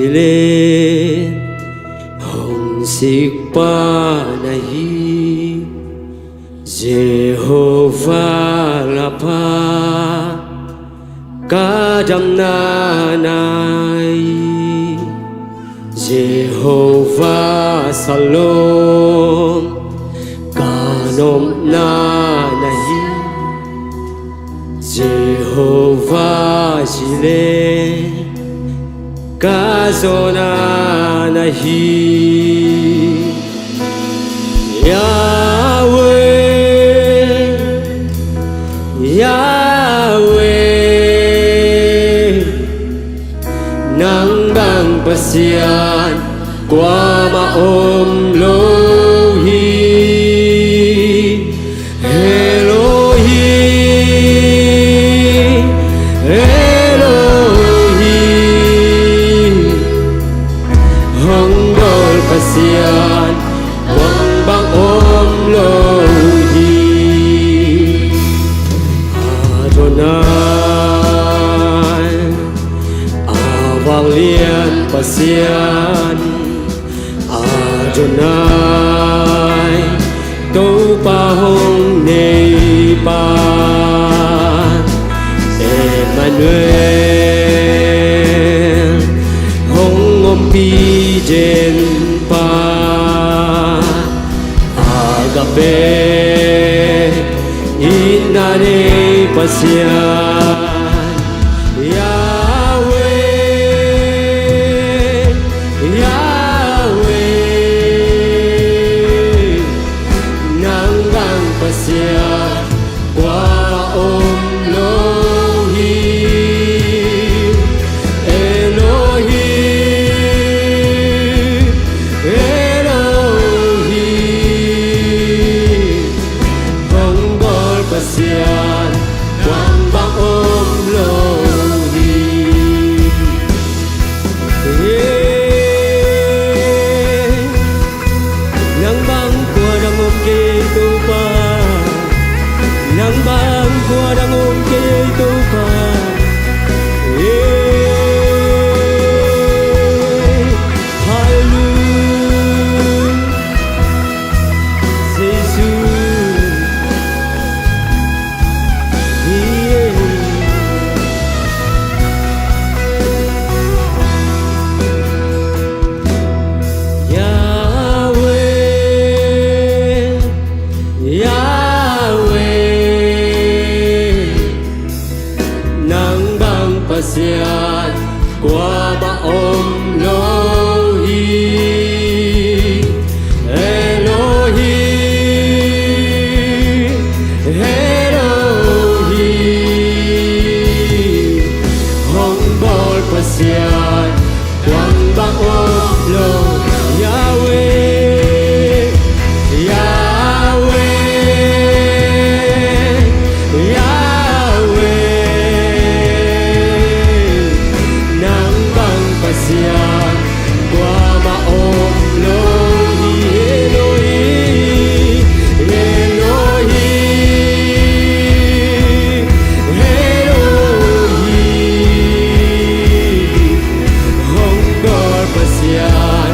lên hồng xích pa nahi Jehovah Rapha kadam na nai Jehovah Salom kanom na nahi Jehovah Jireh kazona nahi Yahweh Yahweh nang bang pasian qua maom lohi Elohim Elohim hong gol pasian quang bang om lohi Adonai awang lian pasian Adonai tâu pa hong nei pa Emmanuel hong om pi den pa agape inane pasian Yahweh Yahweh nang bang pasian qua om Elohim Elohim Elohim hong gol pasian quang bang om Elohim nang bang qua đang ôm kê tu pa nang bang qua đang ôm kê tu pa Hallelujah Jesus Yahweh Yahweh nang bang pasian qua maom lohi Elohim Elohim hong bol pasian quang bang om lo Yahweh Yahweh Yahweh nang bang pasian qua maom lohi Elohim Elohim Elohim hong gol pasian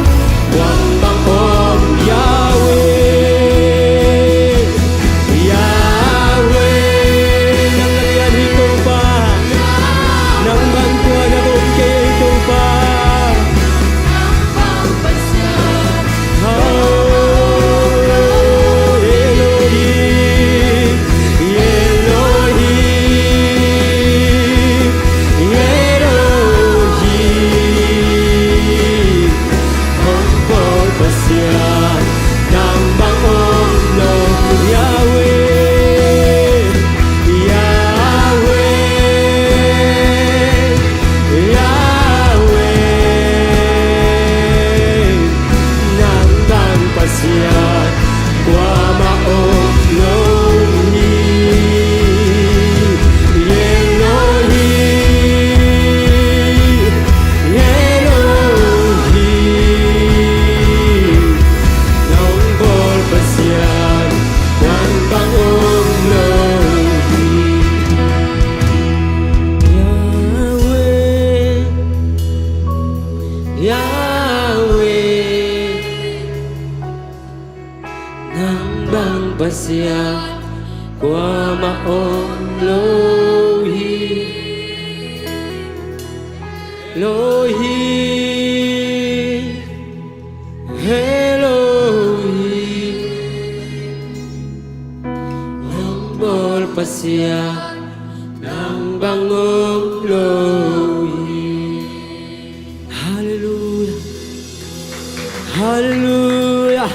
pasya qua maom lohi Elohi Nang bol pasya Nang bangom lohi Hallelujah Hallelujah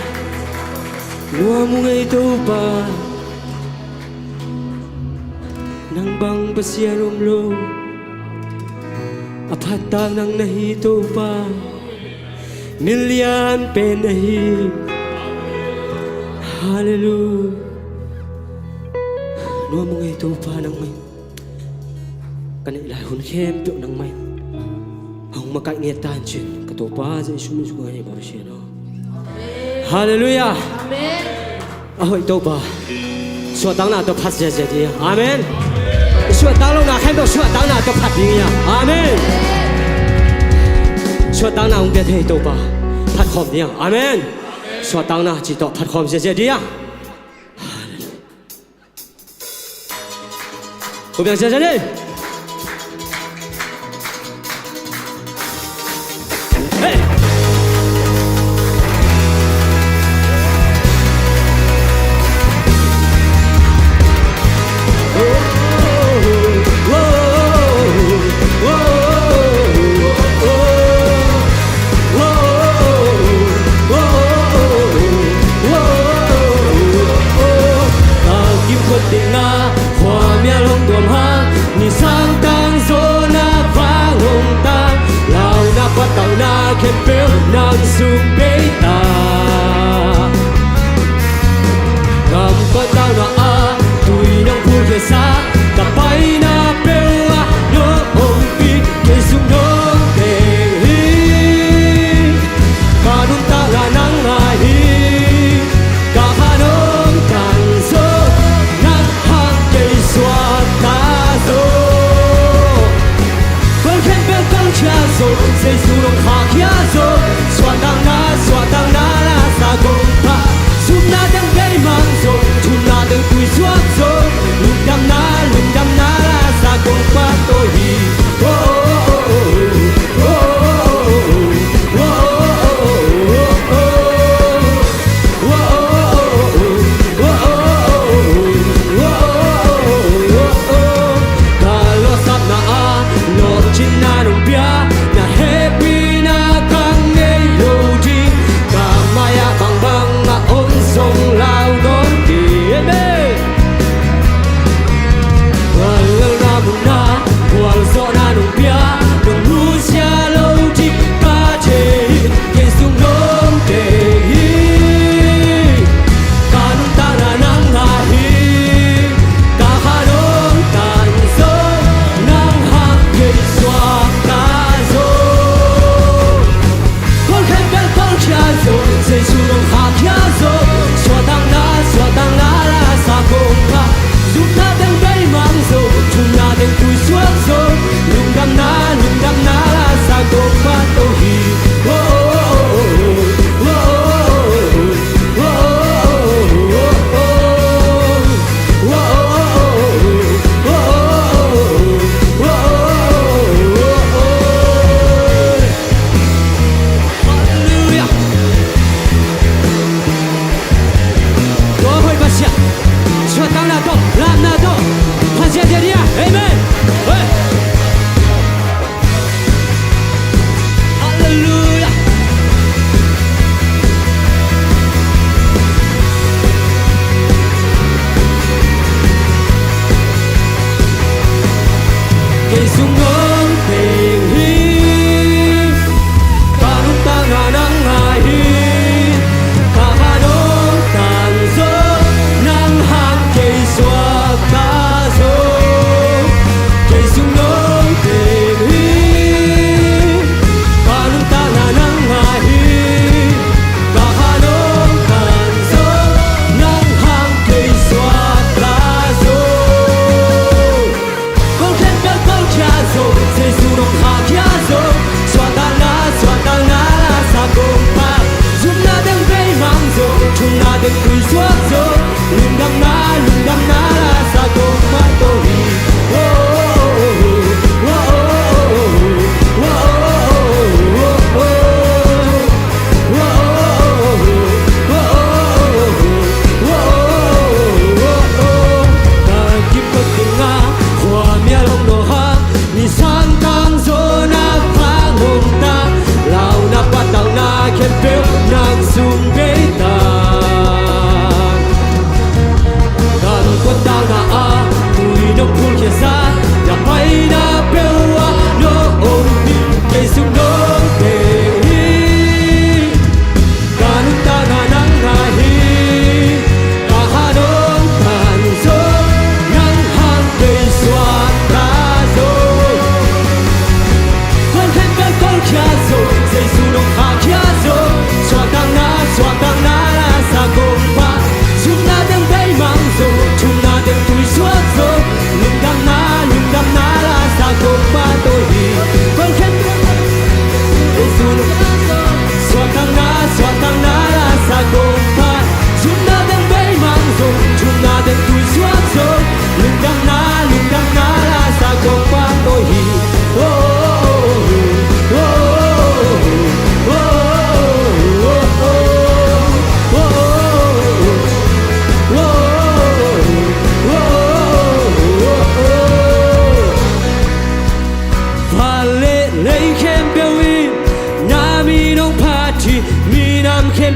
Luha mo nga ito pa Nang bang pasya rumlo Apatang nang nahito pa Nilyan penahi Hallelujah Luha mo nga ito pa nang may Kanilahon kem to nang may Ang makaingitan siya Katupa sa isunod-sunod niya Baru siya no Hallelujah Amen. Oh ito pa Suatang na ito pasya siya diya Amen Suat tang long na khem to suat tang na ito pat niya Amen Suat tang na ung biết hey ito pa Pat khom niya Amen Suat tang na chỉ to pat khom siya diya Cô bien siya đi Hey Nang sung bê ta Ngầm con tao na a Tùy nang phu kê sa Ta bay na bêu a Nhớ ôm bi Kê sung nông kê hi Cả nung ta là nang ai hi Cả khá nông càng dô Nang hang kê xoa ta dô Con khen bêu căng cha dô Xây su nông khá khía dô Suatang na la sa gong pa Sum na dang gay mang zo Chun na dang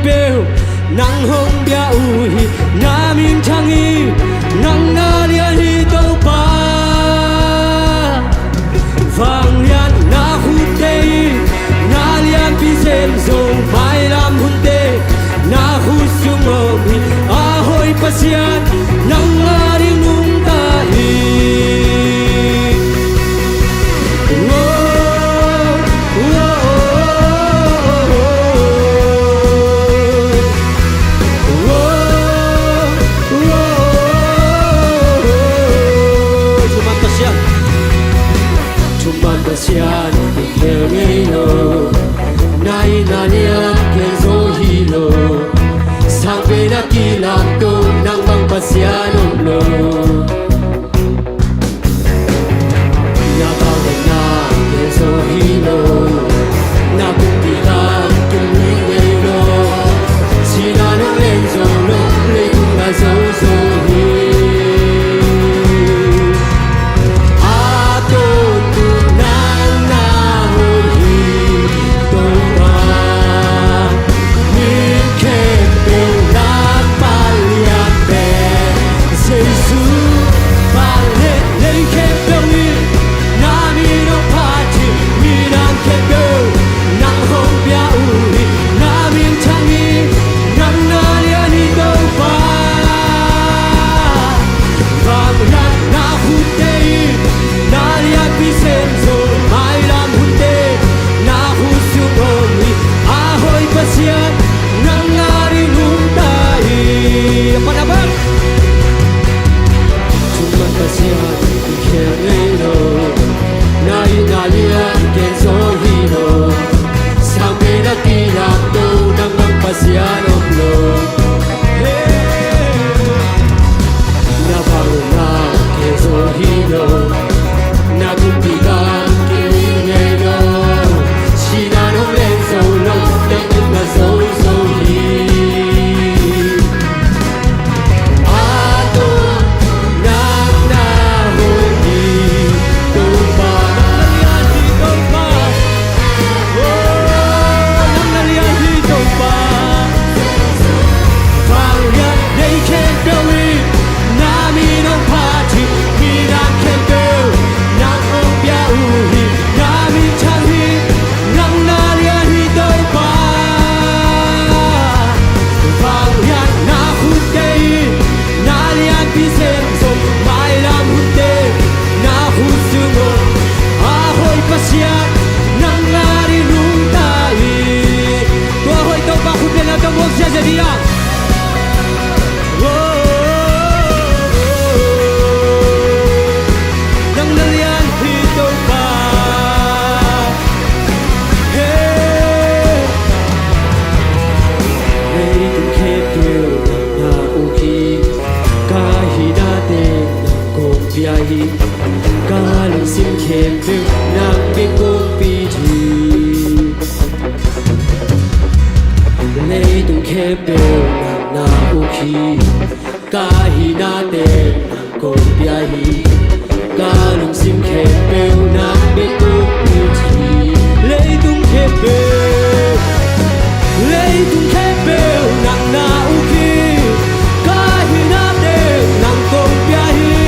bêu nang hong bia u hi na min chang hi nang na lia hi tàu pa vang lian na hu te na lian pi sem zo mai lam hun te na hu sung o hi a hoi pasian nang la ri nung ta hi Sian kêu ngây lô nay na lian kêu zo hi lô sang về na kỳ làm tô nang bang pasian om lô na bang na kêu zo hi lô na bung đi ta kêu ngây lô si na no lên zo lô lên cũng na zo zo hi Kalung sim khem pe nang be kong pi thi Lei tung khem pe nang na u khi ka hi na te nang kong pia hi Kalung sim khem pe nang be kong pi thi Lei tung khem pe nang na u khi ka hi na te nang kong pia hi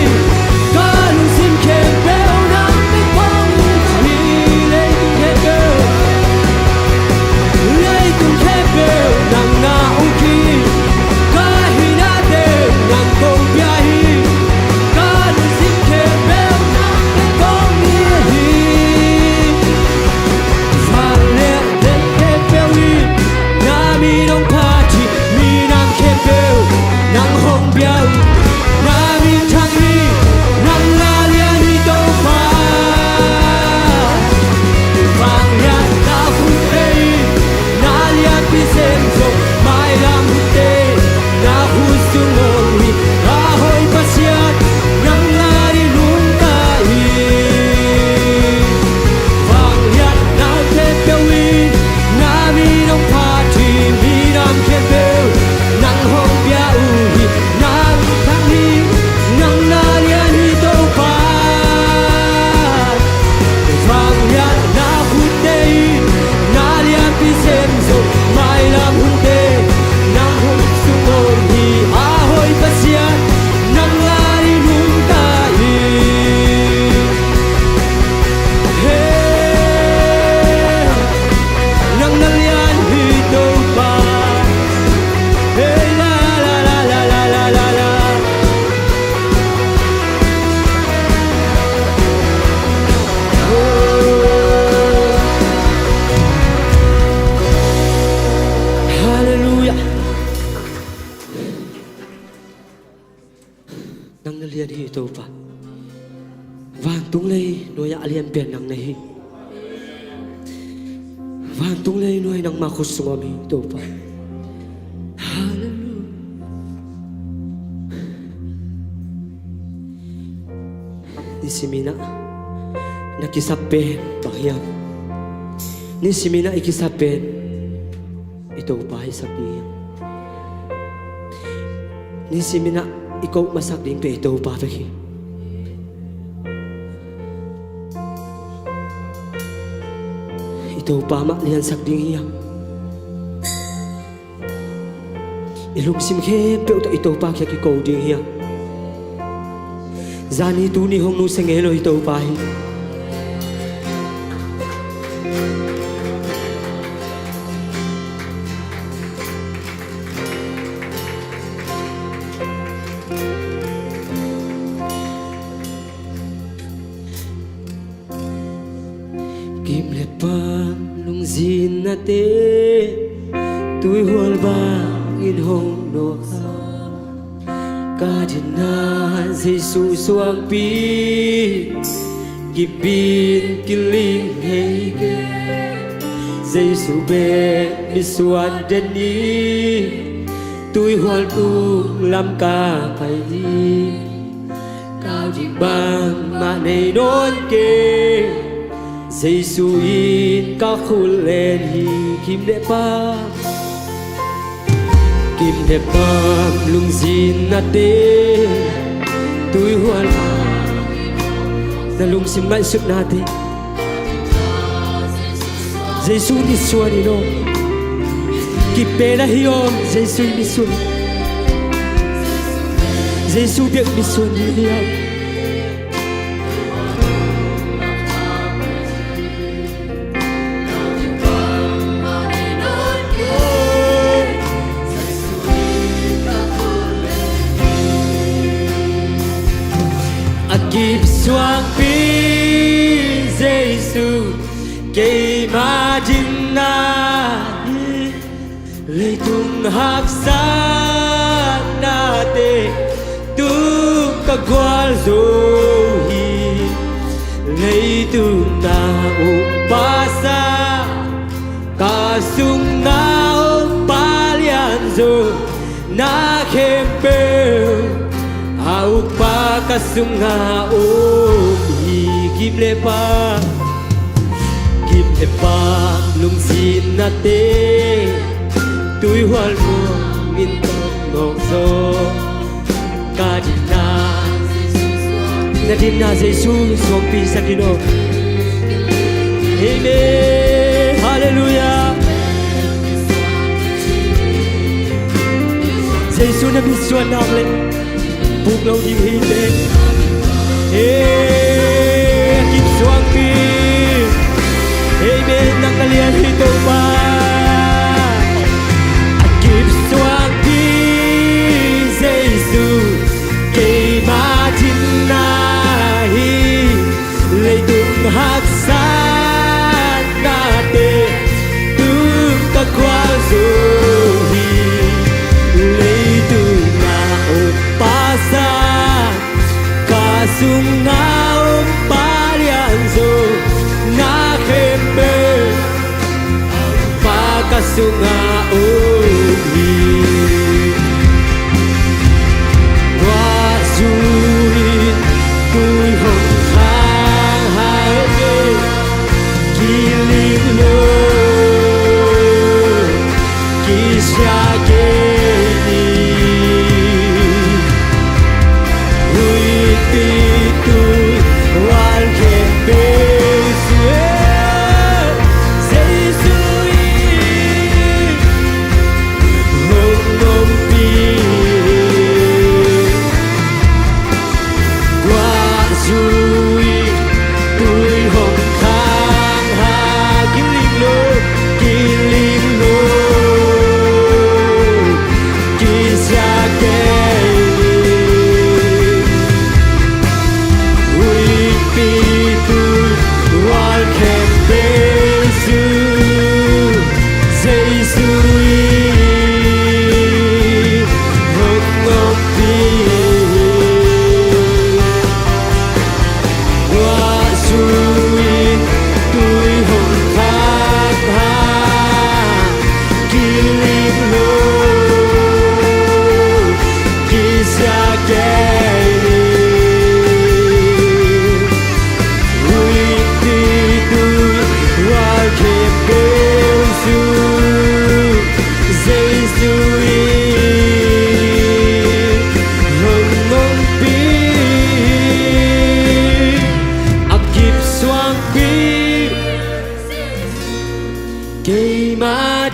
to pa van tung lei noi alian pen nang nei van tung lei noi nang ma khusung mi to pa hallelujah ni simina nakisapen bahyam ni simina ikisapen ito pa isabi ni simina ikaw masak ding pe ito pa peki ito pa maklian sak ding hiya ilum sim khe pe ito pa kya ki ko ding hiya zani tu ni hong nu sengelo ito pa hi kim le pa lung zin na te tui hual ba in hong no ka din na Giêsu suang pi gibin kiling hei ke Giêsu be mi suan den ni tui hual tu lam ka pai ni cao di bang ma nei non ke Giêsu in ca khul lên hi kim đệ pa lung zin na te tui hual na lung sim mai suk na te Giêsu ni suan ni no ki pe na hiom Giêsu ni suan Giêsu biếc ni suan ni hiom Kịp xoang pi Giêsu cây ma din na lấy tung hak sa na te tu ka gwal zo hi lấy tung na o pa sa ka sung na o pa lian zo na khem pe au pa kasunga o hi kim le pa lung sin na te tui hual mo min tong ngok zo ka din na Giêsu suang pi sakino amen hallelujah Giêsu na bi suan nam le buộc lâu đi hi đến kim xoang pi amen nang kalian hi to pa kim xoang pi Giêsu cây ma din na hi lấy tung hak sa na te tu ka kwa zo hi lấy tung na o pa sa ka sung na om pa lian zo na khem be pa ka sung na om hi wa zu tui hong khang hai be ki ling lo ki sha ke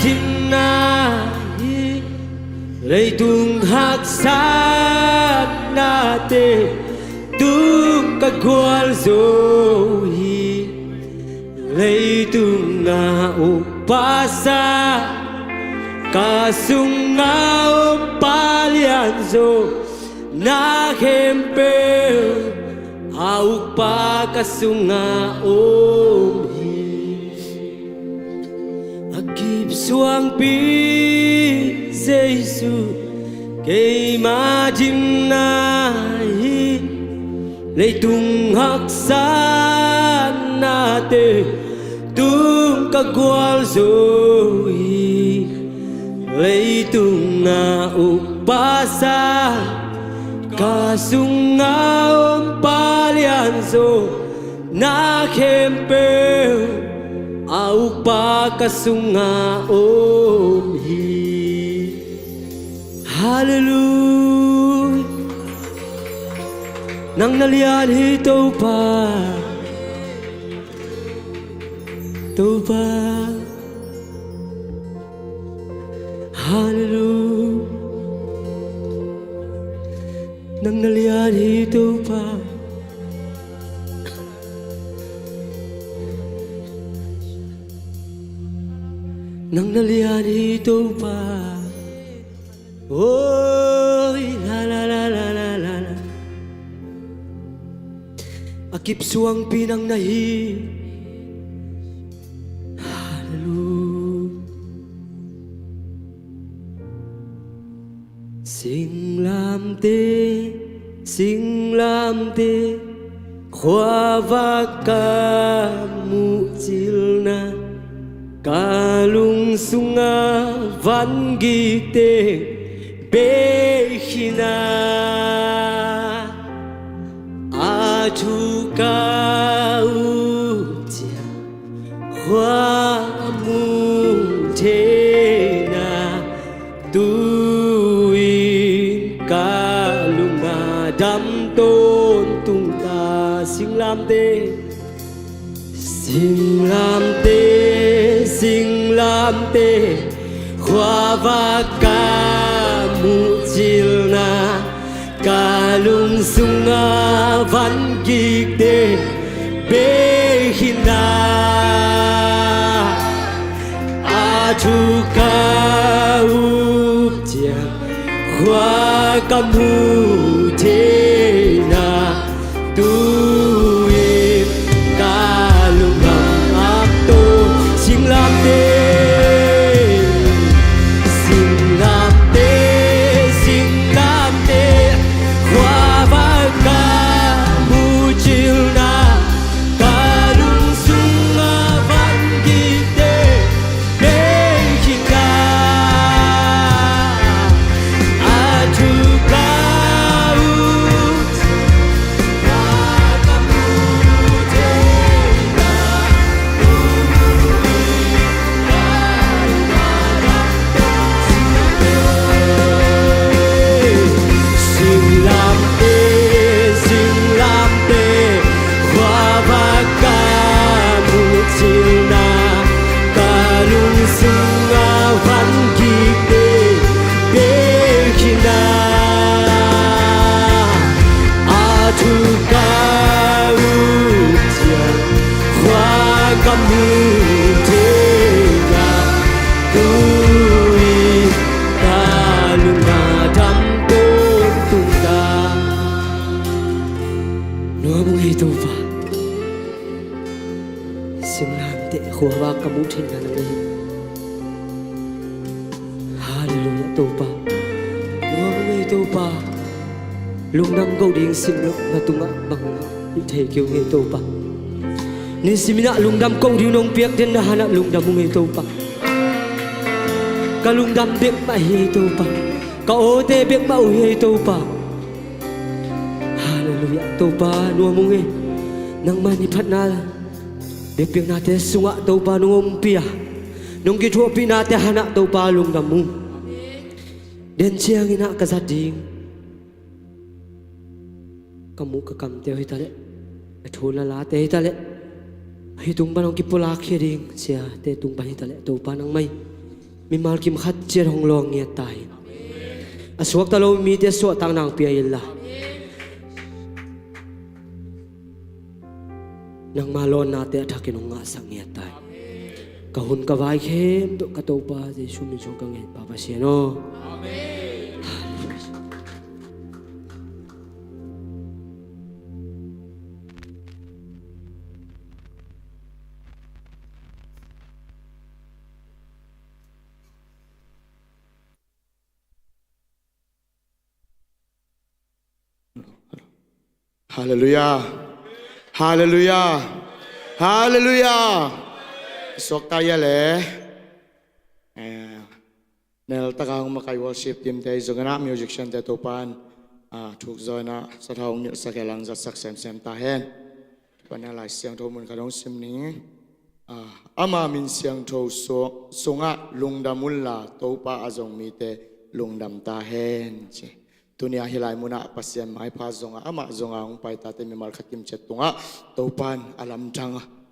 chim na hi lấy tung hắc sát na te tung các quan rồi hi lấy tung na upasa cả sung na upalian zo na hempe au pa cả sung na om Agib suang pi Giêsu cây ma chim na hi lấy tung hắc san na te tung các quan rồi lấy tung na upasa cả sung na palian zo na kempe au pa kasunga om hi hallelujah nang nalian hi to pa hallelujah nang nalian hi to pa nang nalian ito pa Oy la la la la la la la Akip suang pinang nahi Hallelujah Sing lam te Khoa va ca mu chil na Kalung sunga van gite behina aju kautia hoa mutena tuin kalunga dam tôn tung ta sing lam te khoa va ca mu chil na kalung sunga van gite behina aju kautia khoa ca mu thena tuin kalunga apto sing lam te Khoa kamu thena nang hallelujah to pa nuam ngai to pa lung nam go ding sim lo na tunga bang ni thei kêu ngai to pa ni simina lung dam ko ding nong piak den na hana lung dam ngai to pa ka lung dam bek ma hi to pa ka o te bek ma u hi to pa hallelujah to pa nuam ngai nang mani phat na Bek piang nate sunga tau pa nung pia nung kitwa pinate hana tau pa lung damu den chiang ina kasading kamu ka kam te hitale thula la te hitale hitung banong kipula khiring sia te tung pa hitale tau pa nang mai มีมาลกิมขัดเจรหงลองเงียตายอสวกตะโลมีเตสวตังนางเปียยิลละนางมาลอนนาเตอทักกินงาสังเงียตายกะหุนกะวายเข้มตุกะโตปาเจชุมิชงกังเงินปาปะเชโนฮาเลลูยาฮาเลลูยาฮาเลลูยาสวกตายเลยเนลตะกางมาไกวอร์ชิปทีมเตยจงนะมิวสิกชันเตตุปันถูกจอยนะสะท้องเนี่ยสักแลังจะสักเซมตาเห็นปัญญาหลายเสียงโทมันกระดองซิมนี้อามามินเสียงโทสงะลุงดามุลลาโตปาอาจงมีเตลุงดำตาเห็นตุนีอาฮิลายมุนาปัสยันไม้พาซงอามาซงอาองไปตาเตมิมาลขัดกิมเจ็ดตุงโตปันอาลัมจัง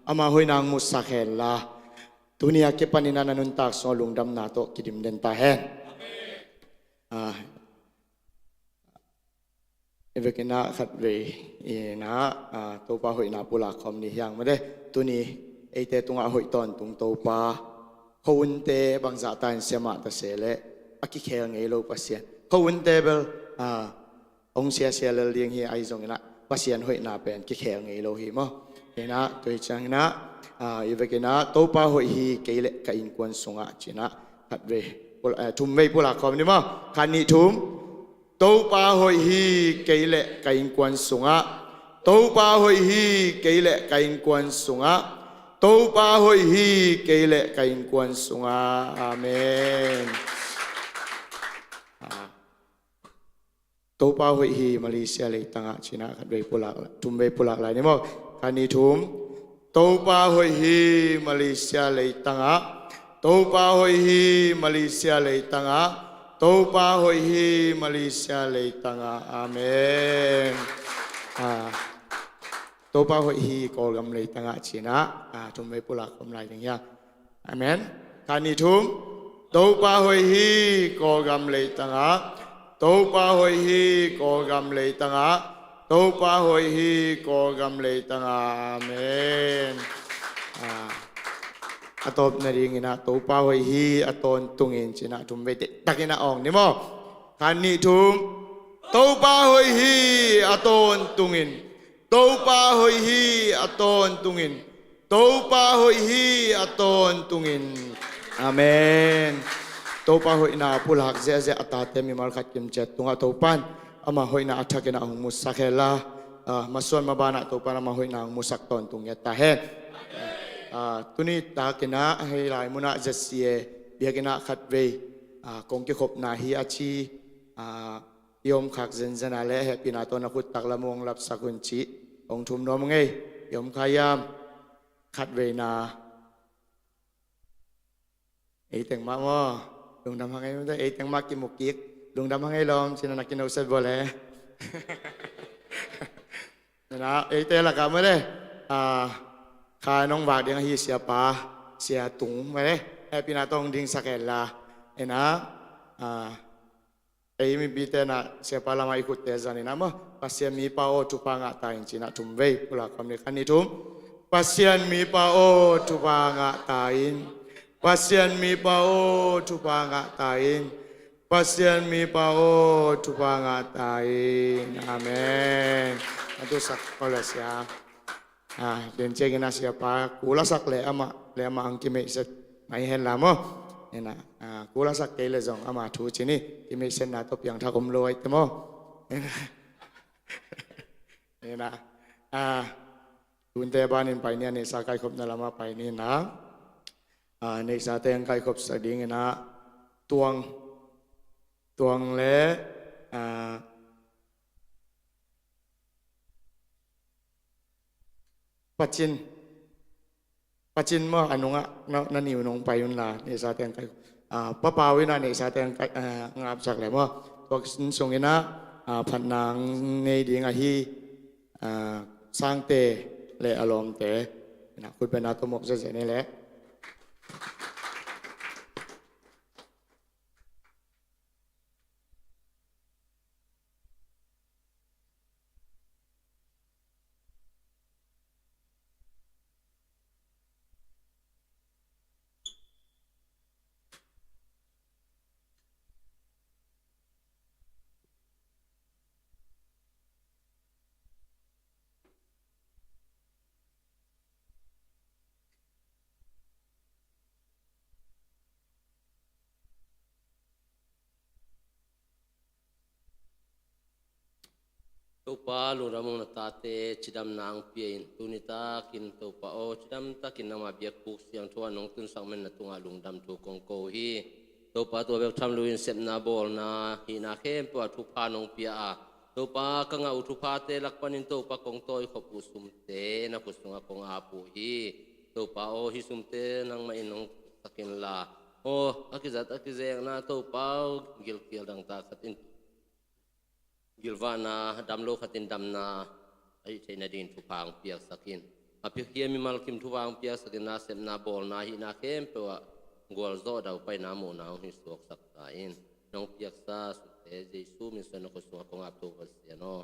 อามาหอยนางมุสักเฮลลาตุนีอาเก็บปานินานันตากสอลุงดำนาโตกิดิมเดนตาเฮนเอเวกินาขัดเรนะโตปาหอยนาปุลาคอมนี่ยังไม่ได้ตุนีไอเตตุงอาหอยตอนตุงโตปาเขาอุนเตบางจากตายเสียมาตะเสเลอากิเคลไงโลปัสยันเขาอุนเตเบลองเสียเลี้ยงเฮียไอซงนะปัสยันหอยนาเป็นกิเคลไงโลหิมะเห็นนะตัวจังนะอีเวกินะโตปาหอยฮีเกลกับอินควนสงะจีนะขัดเรทุ่มไม่ปุลาคอมนี่มั้งคันนี้ทุ่มโตปาหอยฮีเกลกับอินควนสงะโตปาหอยฮีเกลกับอินควนสงะโตปาหอยฮีเกลกับอินควนสงะอาเมนโตปาหอยฮีมาเลเซียเลยตั้งอาชินะขัดเวปุลากทุ่มเวปุลากอะไรนี่มั้งคันนี้ทุ่มโตปาหอยฮีมาเลเซียเลยตั้งอาโตปาหอยฮีมาเลเซียเลยตั้งอาโตปาหอยฮีมาเลเซียเลยตั้งอาอาเมนโตปาหอยฮีกอลกำเลยตั้งอาชินะทุ่มเวปุลากกำไรอย่างเงี้ยอาเมนคันนี้ทุ่มโตปาหอยฮีกอลกำเลยตั้งอาโตปาหอยฮีกอกำเลยตั้งอาโตปาหอยฮีกอกำเลยตั้งอาเมนอัตบนาริงินะโตปาหอยฮีอัตนตุงินจินะทุมเวทตักินะอองนี่มั้งคันนี้ทุมโตปาหอยฮีอัตนตุงินโตปาหอยฮีอัตนตุงินโตปาหอยฮีอัตนตุงินอาเมนโตปาหอยนาปุลหักเจอัตตาเตมิมาลขัดกิมเจ็ดตุงอาโตปันอามาหอยนาอัฐกินะองมุสักเฮลามาส่วนมาบานะโตปันอามาหอยนาองมุสักตอนตุงยะตาเฮตุนี้ตากินะให้ลายมุนาเจเซียเบียกินะขัดเวกงกิขบนาฮีอาชียมขักเซนเซนาเลเฮปินาตนักุตตักละมงรับสักุนจิองทุมน้อมไงยมขายามขัดเวนาไอแต่งมาว่าลุงดำหังไงไม่ได้ไอแต่งมากิมุกิกลุงดำหังไงลองชินานักกินเอาเสร็จบ่เลยนะไอแต่ละกันไม่ได้ข้าน้องบาดยังฮีเสียปาเสียตุงไม่ได้แอปินาตองดิ้งสักเอลาไอนะไอมีบีเตนะเสียปาลามาikutเตจันนะมั้งpasien mi pao tupanga tain cina tumve pula kami kani tum pasien mi pao tupanga tain pasien mi pao tupanga tain pasien mi pao tupanga tain amen itu sak kolas ya dan cegina siapa kula sak le ama angkime set mai hen lamo ena kula sak kele zong ama thu chini kime sen na top yang thakom loi temoนี่นะคุณเตบ้านินไปเนี่ยในสาไก่ขบนาลามาไปนี่นะในสาเตงไก่ขบสดิ้งนะตวงและปัจจินว่าอนุงะนั่นนิวนงไปยุนลาในสาเตงไก่ป้าปาวินาในสาเตงไก่งาบจากแหลมว่าตัวส่งเงินนะผัดนางในดีงาฮีสร้างเตะและอารมณ์เตะนะคุณเป็นนาตมกเสียนี่แหละ pa lu ramong natate chidam nang pien tunita kin to pa o chidam ta kin nama biak puk siang thua nong tun sang men na tunga lungdam tu kong ko hi to pa to bek tham luin sep na bol na hi na khem pa thu pa nong pia a to pa ka nga u thu pa te lak panin to pa kong toy khop usum te na kusunga kong apu hi to pa o hi sum te nang ma inong takin la o akizat akizeng na to pa gil kil dang ta katin Gilvana damlo khatin damna ai chaina din thupang piak sakin apik kia mi malkim thupang piak sakin na sem na bol na hi na kem pe wa gol zo dau pai na mo na hi sok sak ta in nong piak sa su te jesu min sen ko su ko ngap to no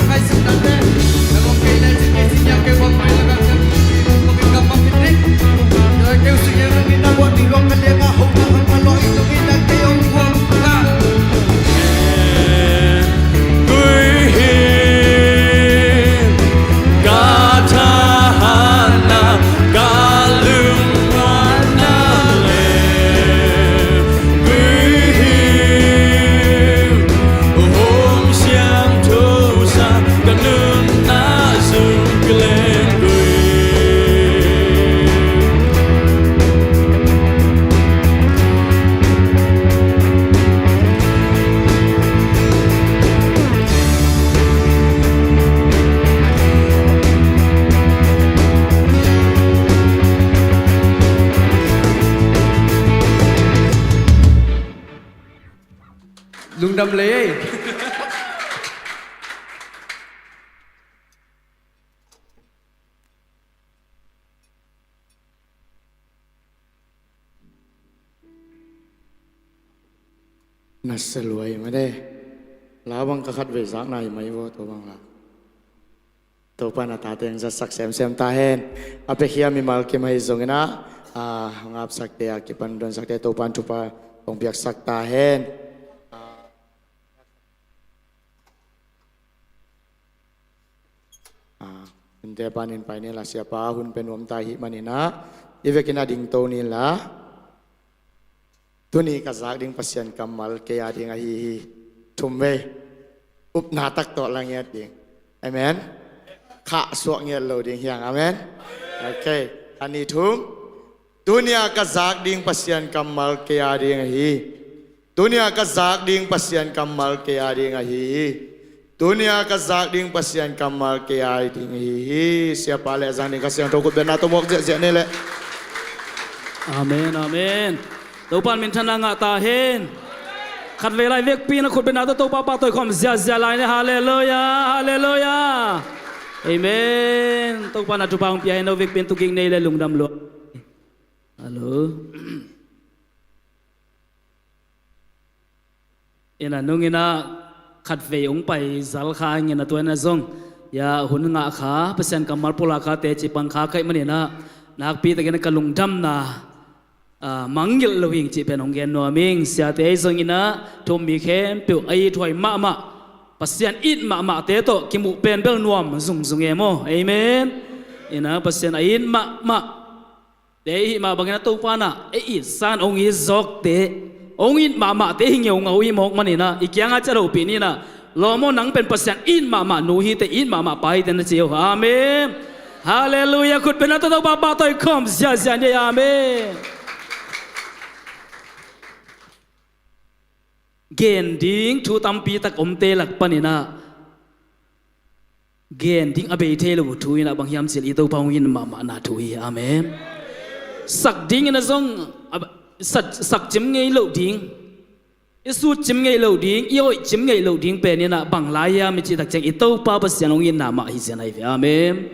Hãy subscribe cho kênh Ghiền Mì Gõ để không bỏ lỡ ลุงดำเลยน่าสลวยมาได้ลาบังกะขัดเวสักนายไม่ว่าตัวบังละตัวปานาตาเตียงจะสักเซมตาเห็นอาเปขียมีมาลกิมาอิซงนะงับสักเตียกิปันดอนสักเตียตัวปันทุปาองเบียกสักตาเห็นคุณเตปานินไปนี่ละ siapa หุ่นเป็นวมตาหิมันนี่นะอีเวกินาดิ่งโตนี่ละตัวนี้ก็สักดิ่งปัสยันกัมมัลเกียดิ่งอาฮีทุ่มเวอุปนาตักต่อลังเงียดิ่งอาเมนข้าสวกเงียโลดิ่งเฮียงอาเมนโอเคอันนี้ทุ่มdunia kazak ding pasien kamal ke ading hi dunia kazak ding pasien kamal ke ading hi dunia kazak ding pasien kamal ke ading hi siapa le zang ding kasih untuk benar tu mok je ni le amen amen tupan min thana nga ta hen khat ve lai vek pi na khut benar tu pa pa toi khom zia lai ne hallelujah hallelujah amen tupan atu pang pi no vek pin tu king nei le lung dam lo Halo. Ina nungina khat ve ong pai zal kha ngina to na zong ya hun nga kha pasen kamal pula kha te chi pang kha kai mani na nak pi ta gena kalung dam na mangil lo wing chi pen ong gen no ming sia te zong ina thom mi khem pu ai thoi ma ma pasen it ma ma te to ki mu pen bel nuam zung zung emo amen ina pasen ai ma ma để mà bằng cái tu pa na ấy san ông ấy dọc thế ông ấy mà thế hình nhiều ngầu ấy mọc mà nè na ý kiến ngã đâu bị nè na lo mo nắng bên pasien in mà nuôi hi te in mà bay tên chiều amen hallelujah khut bên tu ba ba tôi không zia đi amen gen ding thu tam pi tak om te lak pani na gen ding abe te lo thui na bang hiam sil i to pa ngin mà na thui amen sắc đinh na zong sắc chim ngay lâu đinh isu chim ngay lâu đinh yêu chim ngay lâu đinh pe ni na bang lai ya mi chi tak chang ito pa pa sian ong in na ma hi sian ai ve amen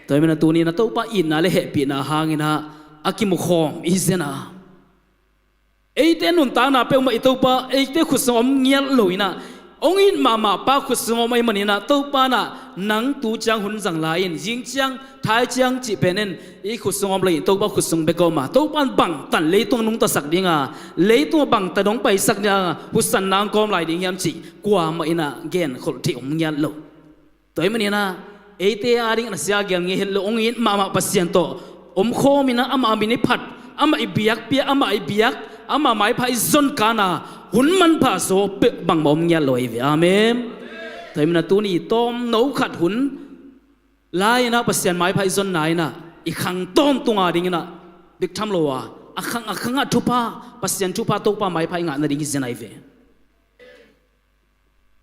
toi mena tu ni na to pa in na le he pi na hang ina akimu khom i siana ei te nun ta na pe ma ito pa ei te khusom ngial loina ông in mà ba khu sung ông ấy mà nè tàu pa na nắng tu trang hun giang lai jing trang thái trang chỉ benen ý khu sung ông lấy tàu ba khu sung beko mà tàu pa bằng tận lấy tung nung ta sắc đi nga lấy tung bằng ta đóng bay sắc nha husan nang com lại đi hiam chỉ qua mà ina gen khol thi ông nhal lo tới mà nè ấy te aring na sia gen nge hello ông in mà pasien to om kho mina ama mini phat ama ibiak pia ama ibiak ama mai phai zon kana hun man pha so pe bang bom nya loi ve amen thai na tu ni tom nấu khat hun lai na pasien mai phai zon nai na i khang tom tunga ding na big tham lo wa akhang a thupa pasien thupa to pa mai phai nga na ding zenai ve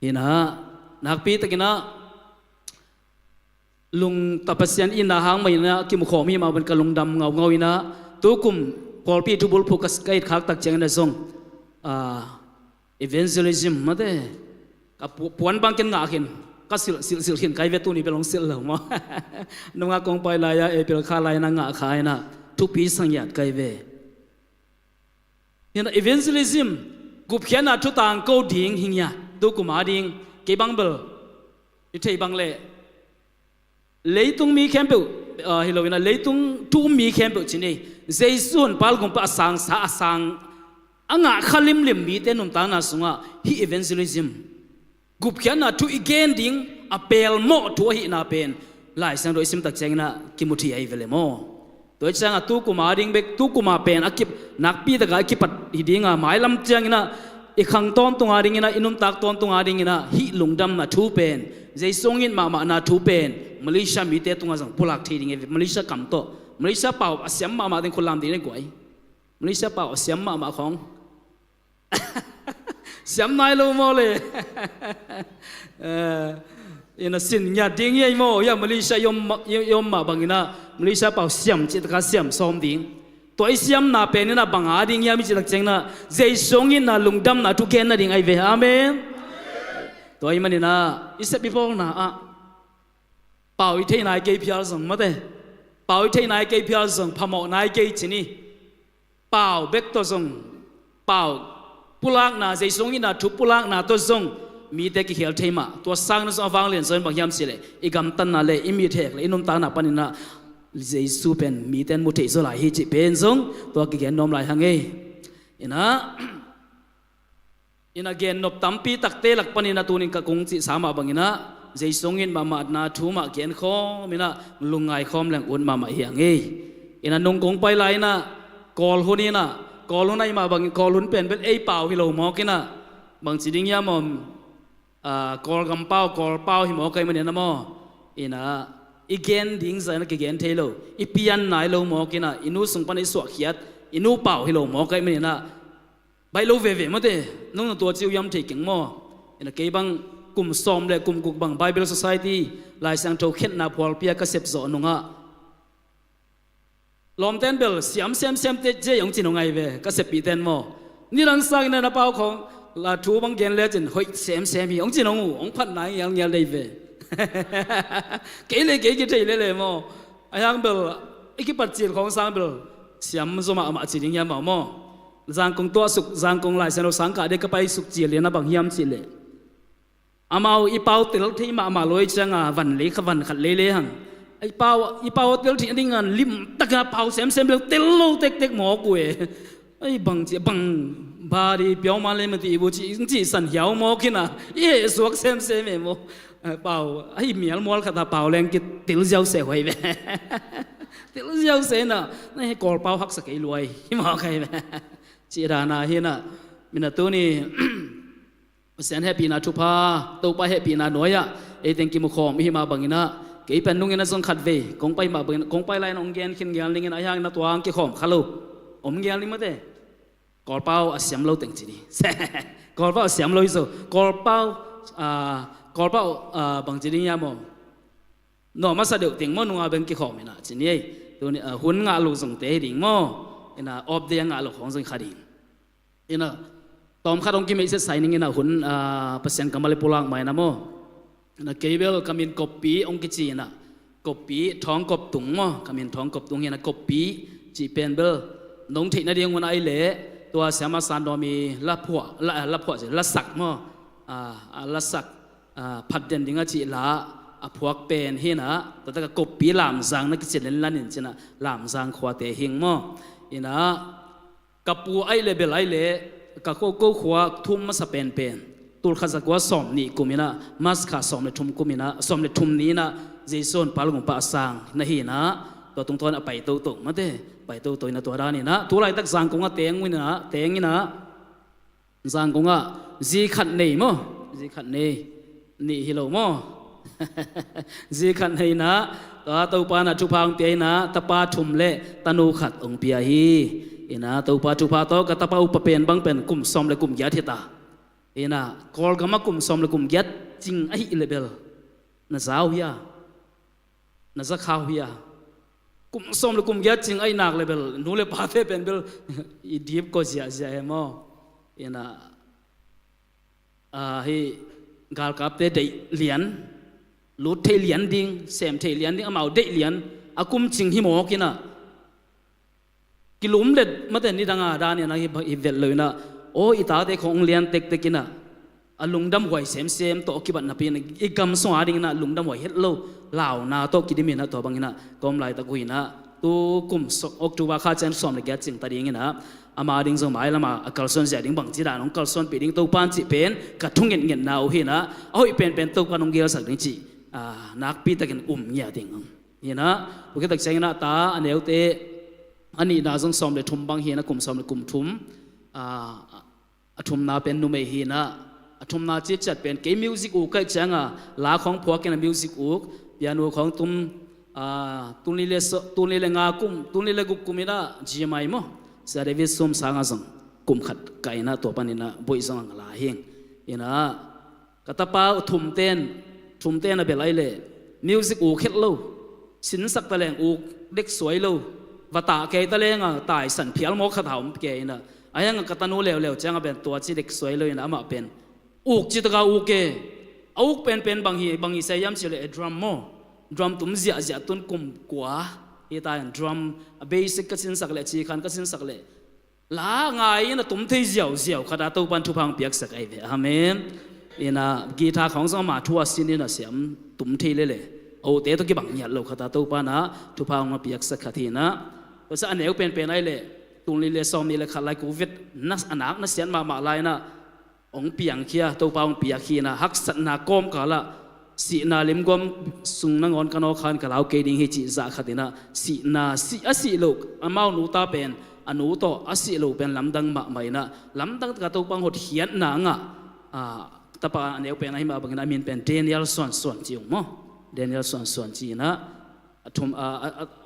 ina nak pi takina lung tapasien ina hang mai na kim kho mi ma ban ka lung dam ngau ngau ina tu kum Paul pi tu bol focus kai khak tak chang na song evangelism mate ka puan bang ken nga khin ka sil khin kai ve tu ni belong sil lo mo nunga kong pai la ya epil kha lai na nga khai na tu pi sang yat kai ve ina evangelism gup khiana thu tang ko ding hingya tu kuma ding ke bang bel i thei bang le leitung mi khem pe hilowina leitung tu mi khem pe chini Jaisun pal gum pa sang sa sang anga khalim lim mi te num ta na sunga hi evangelism gup khiana tu again ding apel mo tu hi na pen lai sang do sim tak cheng na kimuthi ai vele mo to changa tu kuma ding bek tu kuma pen akip nak pi ta ga kipat hi dinga mai lam chang na i khang ton tunga ding na inum tak ton tunga ding na hi lungdam na thu pen Jaisong in ma na thu pen Malaysia mi te tunga jang pulak thi ding Malaysia kam to Malaysia pau asiam ma ding khulam di ne goi Malaysia pau asiam ma khong siam nai lo mo le ina sin nya ding ye mo ya Malaysia yom ma bangina Malaysia pau siam chi ta siam som ding ตัวไอเสียมนาเป็นนะบังอาดิ่งยามิจิลักเจงนะใจสงอินนะลุงดำนะทุกเกนนะดิ่งไอเวอาเมนตัวไอมันนี่นะอิสบิพงนะอ่ะเป่าอีเทนายเกย์พิอาร์สังมาเต้เป่าอีเทนายเกย์พิอาร์สังพมอกนายเกย์ชินีเป่าเบกตัวสังเป่าปุลักนะใจสงอินนะทุกปุลักนะตัวสังมีแต่กิเขียวเทมาตัวสร้างนั่นสฟังเรียนส่วนบางยามสิเลยอีกำตันนั่นเลยอิมีเทกเลยอินุมตาหน้าปนินะเจสูเป็นมีแต่มุทิโซลายฮิจิเป็นซงตัวกิเขียนนมลายหังเออินะเกนนบตั้มปีตักเตลักปนินะตัวนี้กะกงจิสามาบังอินะเจสงอินมามาดนาทูมาเกียนคอมินะลุงไงคอมแหลงอุ่นมามาเฮียงเออินะนงกงไปไลนะกอลหุนีนะกอลหุนไอมาบังกอลหุนเป็นเอเป่าฮิโลมอกินะบางสิดิ้งยามอมกอลกำเป้ากอลเป้าหิมอไกมันเนี่ยนะมออินะอีเกนดิ้งใจนะกิเกนเทโลอีปียนนายโลมอกินะอินูสุงปันไอสวกเขียดอินูเป้าฮิโลมอไกมันเนี่ยนะใบโลเวเวมาเต้น้องตัวจิวยำเทกิงมออินะเก็บังกลุ่มซอมเลยกลุ่มกุกบัง Bible Society ลายสังโจเข็ดนาพอลเปียกเสพโซนุงะลอมเต้นเบลเสียมเตเจยองจินงไงเวกเสพปีเต้นมอนี่รังสักในนาเป้าของลาทูบังเกนเลจินเฮ้ยเสียมองจินงอูองพัดไหนยังเงี้ยเลยเวเกเลยเทเลยมอไอ้ยังเบลไอ้กิปัจจิลของสังเบลเสียมสมามาจิริงยามมอสังกงตัวสุกสังกงลายเซนสังกาเด็กไปสุกจิเลนะบังยามจิเลอามาอีเปาติลที่มาลอยจังวันเล็กวันขัดเละหังไอเปาติลที่นี่งานลิมตะกะเปาเสียมเร็วติลโลเต็กหมอกุยไอบังจีบังบาดีเปียวมาเลยมันตีบุจีสันเหวหมอกินะเย่สวกเสียมเองโมเปาไอเมียลมอลขัดเปาแรงกิติลเจ้าเสียไว้เว้ติลเจ้าเสียน่ะนี่กอลเปาหักสกัยรวยหมอใครเว้จีรานาเฮน่ะมินาตัวนี้เสียนเฮปีนาทุพาตัวไปเฮปีนาหน่อยเอเต็งกิมุขอมมีมาบังอินะเกี่ยเป็นนุ่งอินะส่งขัดเวกงไปมาบังกงไปไล่น้องเกียนขินเกียนลิงอินะยังนะตัวอังกิขอมขัดลูอมเกียนลิงมาเต้กอลเป้าเสียมโลเต็งจีนี่กอลเป้าเสียมโลอิโซกอลเป้าบังจีนี่ยามอหน่อมาสะดุเต็งมอนุ่งอาเบงกิขอมอินะจีนี่ตัวนี้หุ่นงาลูส่งเตะดิ่งมออินะออบเดียงาลูของส่งขัดดิ่งอินะตอมข้าต้องกินไม่เสียใส่นิ่งนะหุ่นเปอร์เซ็นต์กำมะเลปุลังไม่นะโมนะเกย์เบลกำมินกบปีองกิจีนะกบปีท้องกบตุงโมกำมินท้องกบตุงเห็นนะกบปีจีเป็นเบลน้องที่นาเดียงวันไอเล่ตัวเสียมาสานดอมีละพวสิละสักโมละสักผัดเด่นดิ่งจีละพวกเป็นเห็นนะแต่ถ้ากบปีลามซังนักจิตเล่นล้านนี่จีนะลามซังขวาเตะหิงโมอินะกับปูไอเล่เบลไอเล่ก็ขวาทุ่มมาสเปนตุลข้าศึกว่าสอมนี่กุมินะมัสข้าสอมเลยทุ่มกุมินะสอมเลยทุ่มนี้นะเจสันปาลงปะสังนะฮีนะตัวตรงตัวน่ะไปตัวมาเต้ไปตัวนะตัวด้านนี่นะตัวไรตักสังกงอ่ะเตียงวินะเตียงนี่นะสังกงอ่ะจีขัดนี่มั้งจีขัดนี่ฮิโลมั้งจีขัดนี่นะตัวปานะจุพางเตียนะตะปาทุ่มเละตะนูขัดองเปียฮีอินะตัวปาจุพาโตกตะปาอุปเป็นบังเป็นกุมสอมเลยกุมยัดเฮตาอินะกอลกามากุมสอมเลยกุมยัดจริงไอ้เลเบลน่าสาวเฮียน่าสักข้าวเฮียกุมสอมเลยกุมยัดจริงไอ้นักเลเบลนู้เลยปาเทเป็นเบลอีดีฟก็เสียเอมออินะให้กาลกับเตะเหรียญลุดเทเหรียญดิ้งเสมเทเหรียญดิ้งเอาเดเหรียญอากุมจริงหิมอกินะกิลุมเด็ดมาแต่นี่ดังอาดาเนี่ยนะฮิเวลเลยนะโอ้อีตาเด็กของเลียนเต็กกินะลุงดำหวยเซมโตกิบันนับเป็นอีกำสวาดิงนะลุงดำหวยเฮ็ดโลลาวนาโตกิดิมินะตัวบางนะกอมไลตะกุยนะตัวกุมออกตัวข้าเจนสอมเลยแกจิงตาดิงนะอามาดิงสมัยละมากัลซอนเสียดิงบังจีดาน้องกัลซอนปีดิงตัวปานจีเป็นกระทุ่งเงินนาโอเฮนะโอ้ยเป็นตัวกันน้องเกลสักดิงจีนักปีตะกันเงียดิงนี่นะโอเคตักใจนะตาอันเดียวเตอันนี้น่าสงสารเลยทุ่มบางเฮียนะกลุ่มสอมเลยกลุ่มทุ่มทุ่มนาเป็นนุ่มเฮียนะทุ่มนาจิตจัดเป็นเกมมิวสิกอูก็จังลาของพวกกันมิวสิกอูเปียโนของตุ้มนี่เลยงากุมตุ้มนี่เลยกุมนะจีไม่มั้งเสด็จวิสุมสางสังกุมขัดไก่นะตัวปานินะบุยสังลาเฮงนี่นะกตาป้าทุ่มเต้นนะเป็นไรเลยมิวสิกอูเข็ดโลสินสักตะแหลงอูเด็กสวยโล ว่าตาเกตะเลงอ่ะตายสันเพียลโมกขถาวเกนะไอ้ยังกตันูเลวๆจังเป็นตัวจีเด็กสวยเลยนะมาเป็นอุกจิตกาอุกเกอุกเป็นบางทีเสียยามสิเลยดรัมโมดรัมตุ้มเสียตุนกุมกว่าอีตายดรัมเบสิกก็สินสักเลยชีคันก็สินสักเลยลาไงนะตุ้มที่เสียวขดาตัวปันทุพังเปียกสักไอ้เว้ยอาเมนอีน่ะกีตาร์ของสมาทัวสินี่นะเสียมตุ้มที่เลยโอ้เตะตัวกี่บังยัดเราขดาตัวปันนะทุพังมาเปียกสักทีนะเพราะฉะนั้นเอวเป็นไอ้เลยตุงลีเลซอมนี่เลยขัดไล่โควิดนักอนักนักเสียนมาไล่นะองเปียงเคียตัวปาองเปียกขีนะฮักสันนากอมกาละสีนาลิมกอมสุงนังอนกันอขันกะลาวเกดิงเฮจิซาขัดินะสีลูกอามาหนูตาเป็นอนุโตสีลูกเป็นลำดังมาไม่นะลำดังกับตัวปังหดเขียนนางตะปาอันเอวเป็นไอ้มาบังนะมีเป็นเดนิเอลส่วนจิ๋วมั้งเดนิเอลส่วนจีนะทุมเ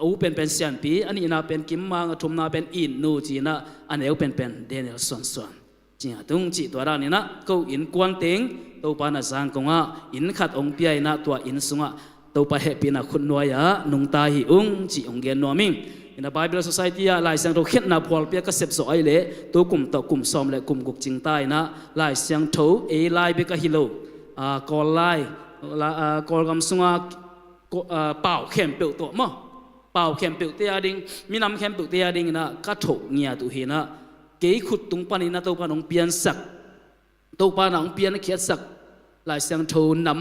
อาเป็นเสียนปีอันนี้น่าเป็นกิมมังทุมน่าเป็นอินนูจีนะอันเอวเป็นเดนิเอลส่วนจีนะตรงจีตัวเรานี่นะก็อินกวนเต็งตัวปานะสังกงะอินขัดองเปียนะตัวอินสุงะตัวปาเฮปีนะคุณนัวยะนุงตาหิองจีองเกนนัวมิงใน Bible Society ลายเสียงเราเขียนนะพอลเปียก็เสพสอยเลยตัวกลุ่มซ้อมเลยกลุ่มกุกจิงใต้นะลายเสียงโถลายเบกะฮิโลกอลลายกอลกำสุงะเป่าเข้มเปิลตัวมั้งเป่าเข้มเปิลเตียดิงมีน้ำเข้มเปิลเตียดิงนะก็ถูกเงียตุหินะเกี่ยขุดตรงปานี่นะตัวปานองเปียนสักตัวปานองเปียนเขียนสักลายเสียงโทน้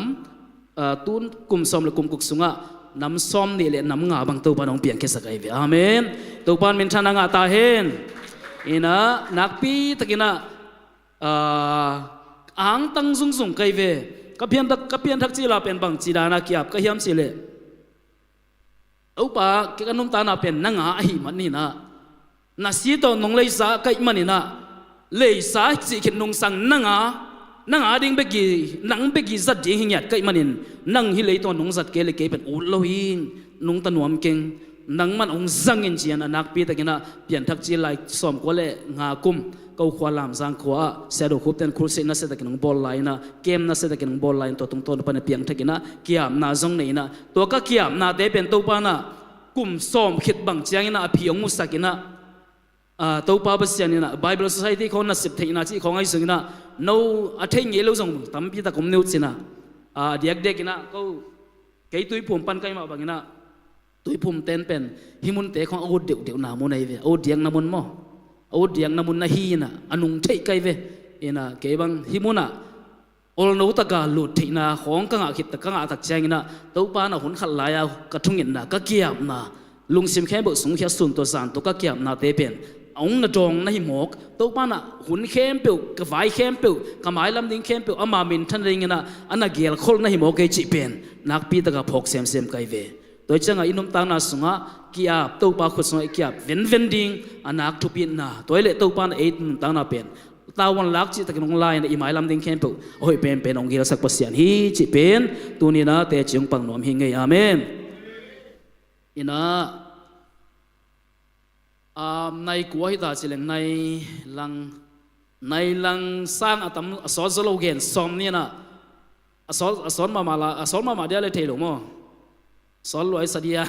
ำตุนกลุ่มซ้อมหรือกลุ่มกุกสุงะน้ำซ้อมนี่แหละน้ำงาบางตัวปานองเปียนเขียนสักไอ้เว้ยอาเมนตัวปานเป็นชนะงาตาเห็นอินะนักปีตะกินะอ่างตั้งซุงไกเวก็เพียนทักจีลาเป็นบางจีดานาเกียบก็เฮียมสิเลยอุปาเกันนุ่มตานาเป็นนังอาหิมันนี่นะนาสีตัวนงเลยสาไกมันนี่นะเลยสาจีเข็นนงสังนังอาดิ่งเบกีนังเบกีสัตย์ยิงหิยัดไกมันนี่นังฮิเลยตัวนงสัตย์เกลเกเป็นอุลโลหินนงตะนวมเก่งนังมันองซังเงินเจียนนักปีตะกินะเปลี่ยนทักจีไลสอมก็เลยงากุมก็ขวาลามสังขวาเสด็จคุบเต็นครูสินะเสด็จกินบอลไลน์นะเกมนะเสด็จกินบอลไลน์ตัวตรงตัวปนเปียงทักกินะเกี่ยมนาจงนี่นะตัวก็เกี่ยมนาเดเป็นตัวปานะกุมซ้อมคิดบังเจียงนะพิยงมุสกินะตัวปาเบสยานี่นะ Bible Society เขานะสิบเทนะที่ของไอ้สิ่งนะโน้อาเทงเยลูจงตั้มพิตากุมนิวสินะเด็กนะก็เกี่ยตุยผมปันไกมาบังนะตุยผมเต้นเป็นหิมุนเตะของโอเดียวนามุนไอเวโอเดียงนามุนมั้งโอเดียงนามุนนาฮีนะอันนุ่งเทไกเวนะเก็บังหิมุนะโอลโนตะกาลุดที่นะของกังอาคิดตะกังอาตักแจงนะตัวปานะหุ่นขัดลายกระทุ่งเงินนะก็เกี่ยมนะลุงซิมแค่บอกสงเขียสุนตัวสานตัวก็เกี่ยมนะเตเป็นองนะจงนะหิมกตัวปานะหุ่นเข้มเปิวกระไฟเข้มเปิวกระไม้ลำดิ้งเข้มเปิวอามามินทันเริงนะอันน่ะเกี่ยวคนนะหิมกเกจิเป็นนักปีตะกาพกเซมไกเวโดยจังอินุมตางนาสุงะกียบตัวปาขุดสงะกียบเวนดิ้งอนักทุบินนาตัวเล็กตัวปานเอ็ดนุมตางนาเป็นตาวันลักจิตะกินองไลน์อีหมายลำดิ้งเข้มเปิวโอ้ยเป็นองกีรสักปัสยานฮีจิเป็นตัวนี้นะแต่จงปังนอมหิงไงอาเมนอินะในกัวฮิตาจิเลงในลังสร้างอัตมสอนสโลเกนสอมนี่นะสอนมาเดียเลยเทลงมั้งสอนรวยสัตยา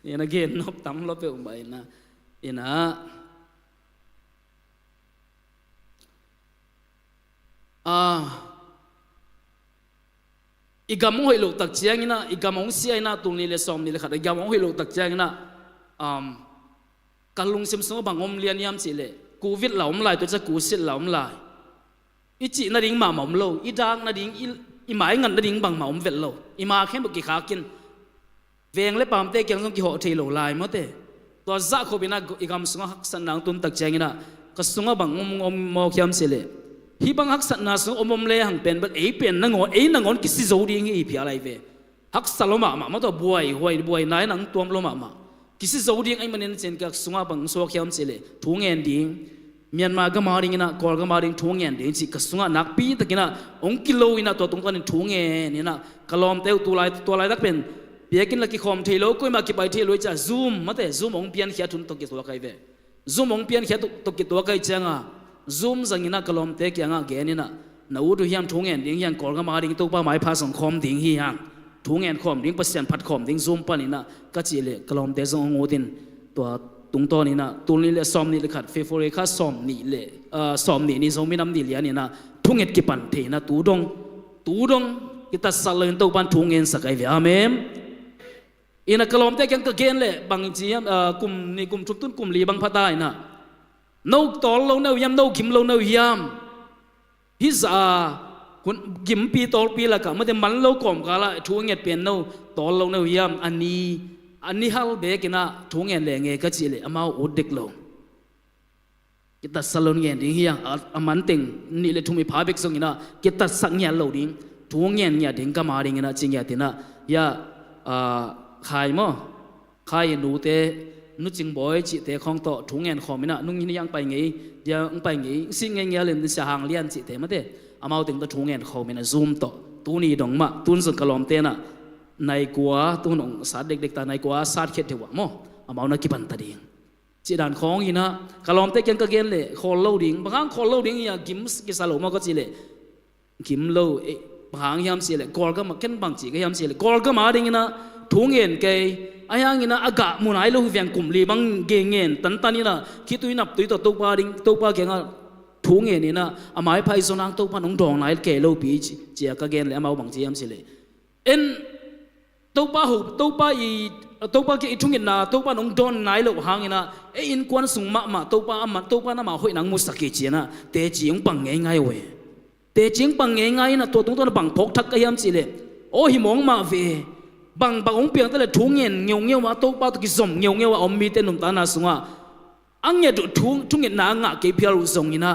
เนี่ยนะเกณฑ์นบตั้มลบไปอุ้มไปนะเนี่ยนะอีกมองให้ลูกตักเจียงนะอีกมองเสียนะตรงนี้เลยซ้อมนี่เลยค่ะอีกมองให้ลูกตักเจียงนะการลงเสียมสงบางอมเลียนยามสิเลยกูวิทย์เหล่าอมลายตัวจะกูสิทธิ์เหล่าอมลายอีจีนาดิ่งมาหม่อมโลอีดังนาดิ่งอีหมายเงินนาดิ่งบางหม่อมเวทโลอีมาแค่บอกกี่ขากินเวียงเล็บปามเตะเกียงต้องกี่ห่อเทโลลายมั้งเตะตัวจะโคบินะอีกำสงหักสันนังตุนตักเจงนะก็สงบางอมมอกยามสิเลยฮีบังหักสันนาสงอมเลยหังเป็นแบบเป็นนังงอนกิสิโจดิ่งอีเพียอะไรเวหักสันลมามาตัวบวยนายนังตัวลมากิสิโจดิ่งไอ้มันเนี่ยเจนกับสงบางสวกยามสิเลยทุ่งเงินดิ่งเมียนมาก็มาดิ่งนะกอลก็มาดิ่งทุ่งเงินดิ่งสิกับสงบนักปีตะกี้นะองกิโลอินะตัวตรงกันทุ่งเงินนี่นะกลอมเตวตัวลายตักเป็นเปียกินลักขี้คอมเทโลก็มากี่ใบเทโลจะซูมมาแต่ซูมองเปียนเขียทุนตกกี่ตัวใครเวซูมองเปียนเขียตกกี่ตัวใครเจ้าอ่ะซูมสังกินะกลอมเตะกี่งอ่ะแกนี่นะน่าอุดหิมทุ่งเงินดิ่งยังกอลก็มาดิ่งตัวป้าไม้พาส่งคอมดิ่งหิยัง ถุงเงินคอมดิ้งเปอร์เซ็นต์พัดคอมดิ้งซูมปานี่นะก็จีเลยกลอมเดซงงูดินตัวตุงตัวนี่นะตุงนี่เลยซ้อมนี่เลยขัดเฟฟเรค่าซ้อมนี่เลยซ้อมนี่ส่งมีน้ำดีเลียนี่นะถุงเงินกี่ปันเทนะตูดงกิตาสัลเลนตัวปันถุงเงินสักไอเวียเมมอินะกลอมแต่ยังก็เกณฑ์เลยบางจีกลุ่มนี่กลุ่มชุบตุ้นกลุ่มลีบางพัดได้นะนกตอลเราเนาวยำนกขิมเราเนาวยำฮิซาคุณกิมปีตอลปีละกะไม่ได้มันเราก่อมกาละทุ่งเงินเปลี่ยนเนาตอลเราเนาวยำอันนี้ฮัลเบกินะทุ่งเงินแรงเงก็จีเลยอามาอุดเด็กเรากิตาสลอนเงินดิ้งเฮียอามันติงนี่เลยทุ่งมีพาเบกส่งนะกิตาสักเงินเราดิ้งทุ่งเงินเนี่ยดิ้งก็มาดิ้งนะจริงๆตินะยาขายมั้งขายหนูเตนุจิงบอยจิเตของโตถุงเงินของมินะนุ่งยินยังไปงี้ยังไปงี้สิ่งเงี้ยเลยมันจะห่างเลี้ยนจิเตมาเตอามาถึงตัวถุงเงินของมินะซูมโตตัวนี้ดงมาตุนสุดกลอมเตนะในกัวตัวนงสัตว์เด็กๆตาในกัวสัตว์เข็ดเถวะมั้งอามาหน้ากิบันตาดิ่งจิด่านของอีนะกลอมเตกันก็เกณฑ์เลยคอลโลดิ่งบางครั้งคอลโลดิ่งอย่างกิมกิสาโลมาก็จิเลยกิมโลบางยามจิเลยกอลก็มาเก็นบางจิก็ยามจิเลยกอลก็มาดิ่งนะถุงเงินเกยไอ้ยังงี้นะอากาศมุนไอ้ลูกเวียงกลุ่มลีบังเกงเงินตันนี่นะคิดตัวนับตัวตัวปลาดิ่งตัวปลาเก่งอ่ะถุงเงินนี่นะอามาไอ้พายสนางตัวปลาหนองดองไหนเกยลูกปีเจียก็เกณฑ์เลยอามาบังเจียมสิเลยเอ็นตัวปลาหูตัวปลาเกยถุงเงินนะตัวปลาหนองดองไหนลูกหางงี้นะไอ้อินควันสุ่มมาตัวปลาน้ำมาห้อยนางมุสกิเจียนะเตจิงปังง่ายเว้ยเตจิงปังง่ายนะตัวตรงตัวปังพกทักก็ยามสิเลยโอ้หิมองมาเวบางองเปียงแต่ละถุงเงินเงี้ยวว่าตัวป้าตุกิสมเงี้ยวว่าอมมีเต้นนุ่มตานาสุงะอังเงียดถุงเงินนางะเกี่ยวพิรุษงนะ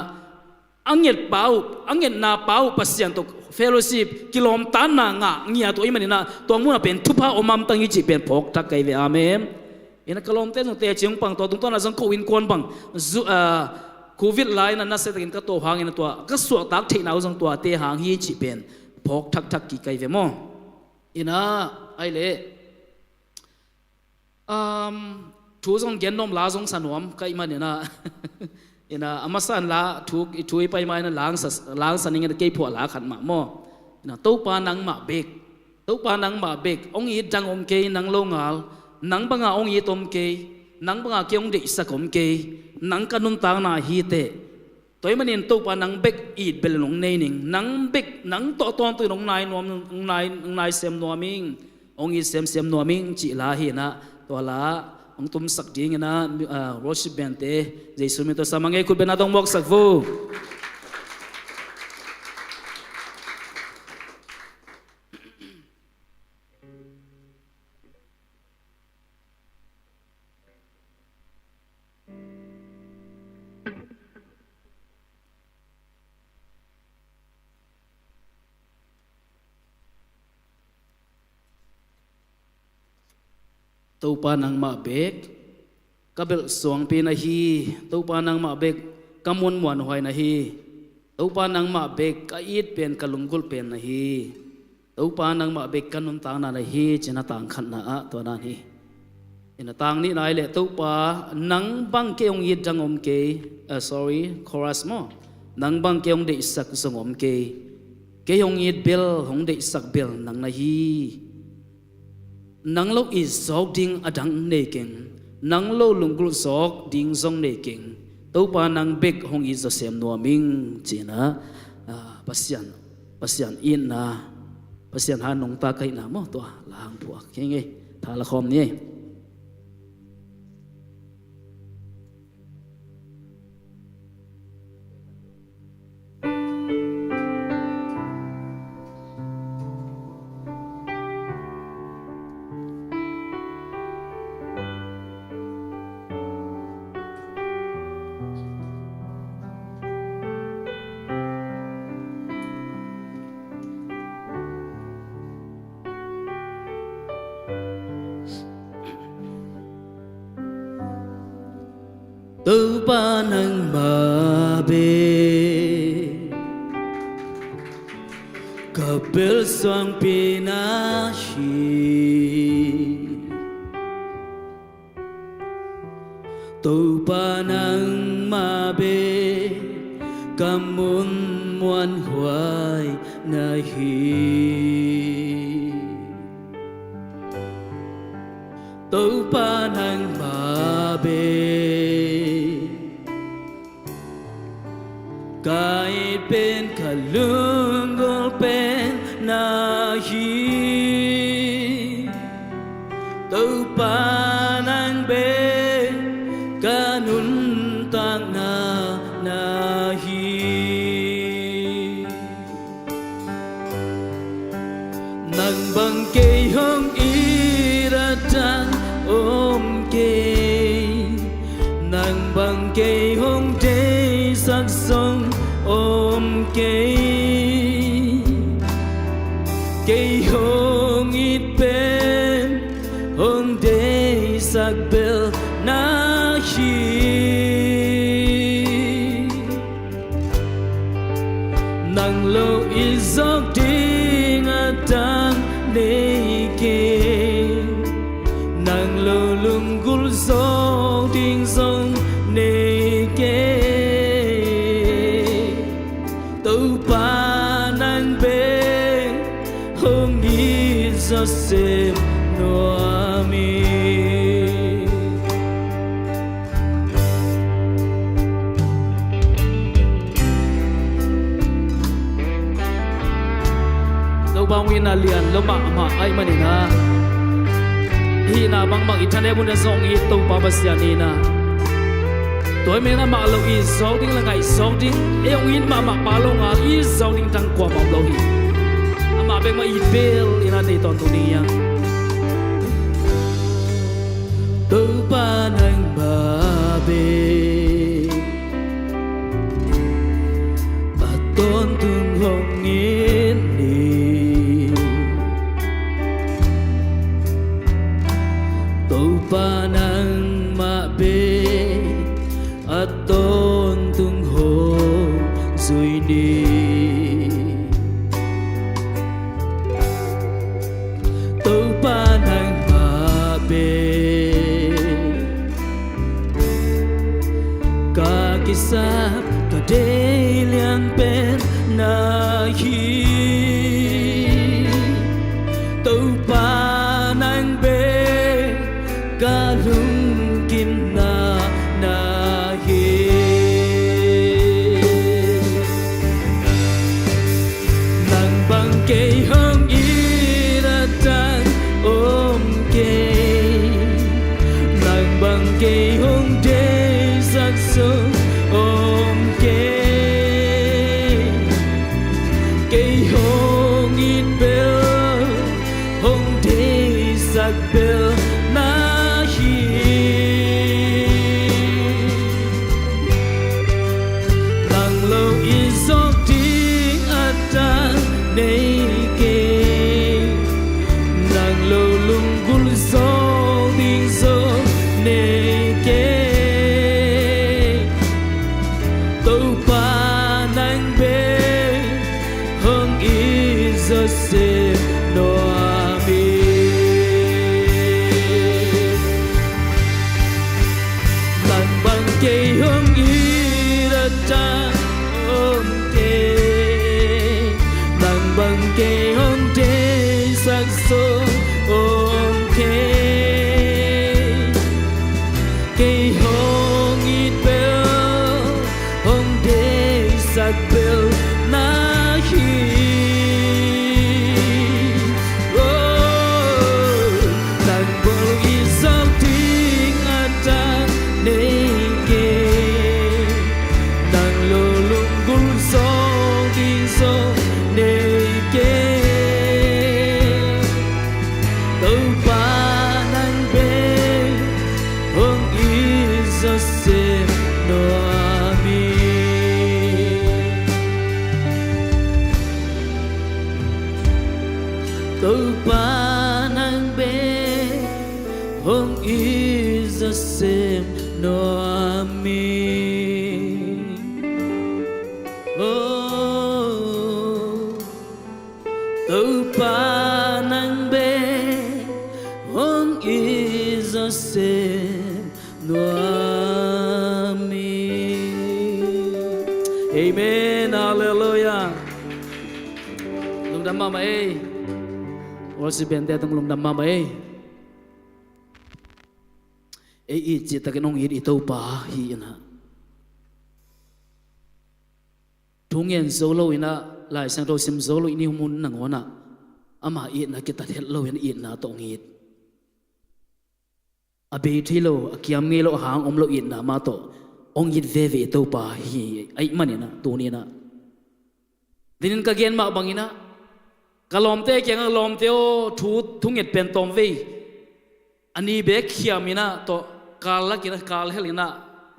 อังเงียดเปล่าอังเงียดนาเปล่าปัสยันตุเฟโลชิปกิโลมตานางะเงียตัวอีมันนี่นะตัวมุนเป็นทุพะอมามตังยิจิเป็นพกทักไกเวอาเมมเอ็นกลอมเต้นเตะจิงปังตัวตรงตัวนั้นสังโควินควนปังโควิดไลน์นั้นน่าเสด็จกันตัวหางเงินตัวก็สวดตักเทนเอาสังตัวเตะหางยิจิเป็นพกทักกี่ไกเวมออินะไอเล่ทูสงเกนนมลาสงสนวมก็อีมันเนี่ยนะอินะอามาสันลาทูไปมาเนี่ยล้างสันนิงเกยผัวลาขันมาหม้ออินะตู้ปานังมาเบกตู้ปานังมาเบกองอีจังอมเกยนังโลงาลนังบังอาองอีตอมเกยนังบังอาเกี่ยงเด็กสักอมเกยนังกันนุนตางนาฮีเตตัวมันเนี่ยตู้ปานังเบกอีดเบลลงเนนิงนังเบกนังต่อตอนตัวนงนายนวมนายเซมนวมิงองอีเซมนวมิงจิลาฮีนะตัวละองตุมสักดิ้งนะรถชิบเบนเตเจสุมิตัวสามังเอคุณเป็นนาตงบอกสักฟูตัวปานังมาเบกก็เบลสวงปีนาฮีตัวปานังมาเบกกำมวนมวนหอยนาฮีตัวปานังมาเบกก็อีดเป็นกะลุงกุลเป็นนาฮีตัวปานังมาเบกกันนุนตางนาฮีเจนะต่างขันนะตัวนั้นฮีเจนะต่างนี่นายเลยตัวปานังบังเกยงยีดจังอมเกยsorry chorus มั้งนังบังเกยงเด็กสักสงอมเกยเกยงยีดเบลหงเด็กสักเบลนังนาฮีนังโลอีซอกดิ้งอดังเนกิงนังโลลุงกลุซอกดิ้งซองเนกิงตัวปานังเบกหงอีจะเสียมนัวมิงจีนะปัสยันอินนะปัสยันหานงตาไกนะมั้งตัวล้างพวกยังไงท่าละครนี้ตัวปานังมาเบกับเบลสวงปีนาชีตัวปานังมาเบกับมุนมวนหวยนาฮี tàu pa nang ma be kai pen kalung gol pen na hi tàu pa nang be kanun tang na hi nang bang kê hong ira tan ôm kê nang bang kê hong đê sắc sông ôm kê kê hong ít bên hong đê sắc bel na hi nang lo izok ding atang ne ke nang lo lungul zo ding zong ne ke tàu pa nang be hong ni zo se no ami bao nguyên là liền lo mà ai mà nè hi na bang bang ithane bun na song i to pa basya ni na toy me na ma lo i so ding la ngai so ding e ong in ma pa lo nga i so ding tang kwa ma lo hi ama be ma i bel ina nei ton tu ni ya to pa nang ba be pa ton tung hong in ni pa nang ma be aton tung ho zui ni tàu pa nang ma be ka kisa ka de lian pen na hi tàu pa nang be ca lung kim na hi nang bang kê hong i ra tan ôm kê nang bang kê hong đê sắc sông ôm kê kê hong ít bel hong đê sắc bel na Amen, hallelujah. Lung đam mama worship band tung lung đam mama อีจิตตะกันองอีตัวป่าฮีนะทุ่งเงินโซโลอินะลายสังโตซิมโซโลอินิมุนนังวนะอามาอีนะกิตัดเฮลโลอินอีนะตองอีอเบทิโลอคิยามเงโลหางอมโลอินะมาโตองอีเวเวตัวป่าฮีไอมันนี่นะตัวนี้นะดินกะเกนมาบังอินะกะลอมเตเกียงกะลอมเตโอทูทุ่งเงินเป็นตอมเวอันนี้เบกเขียมินะโตกาลกินะกาลเฮลินะ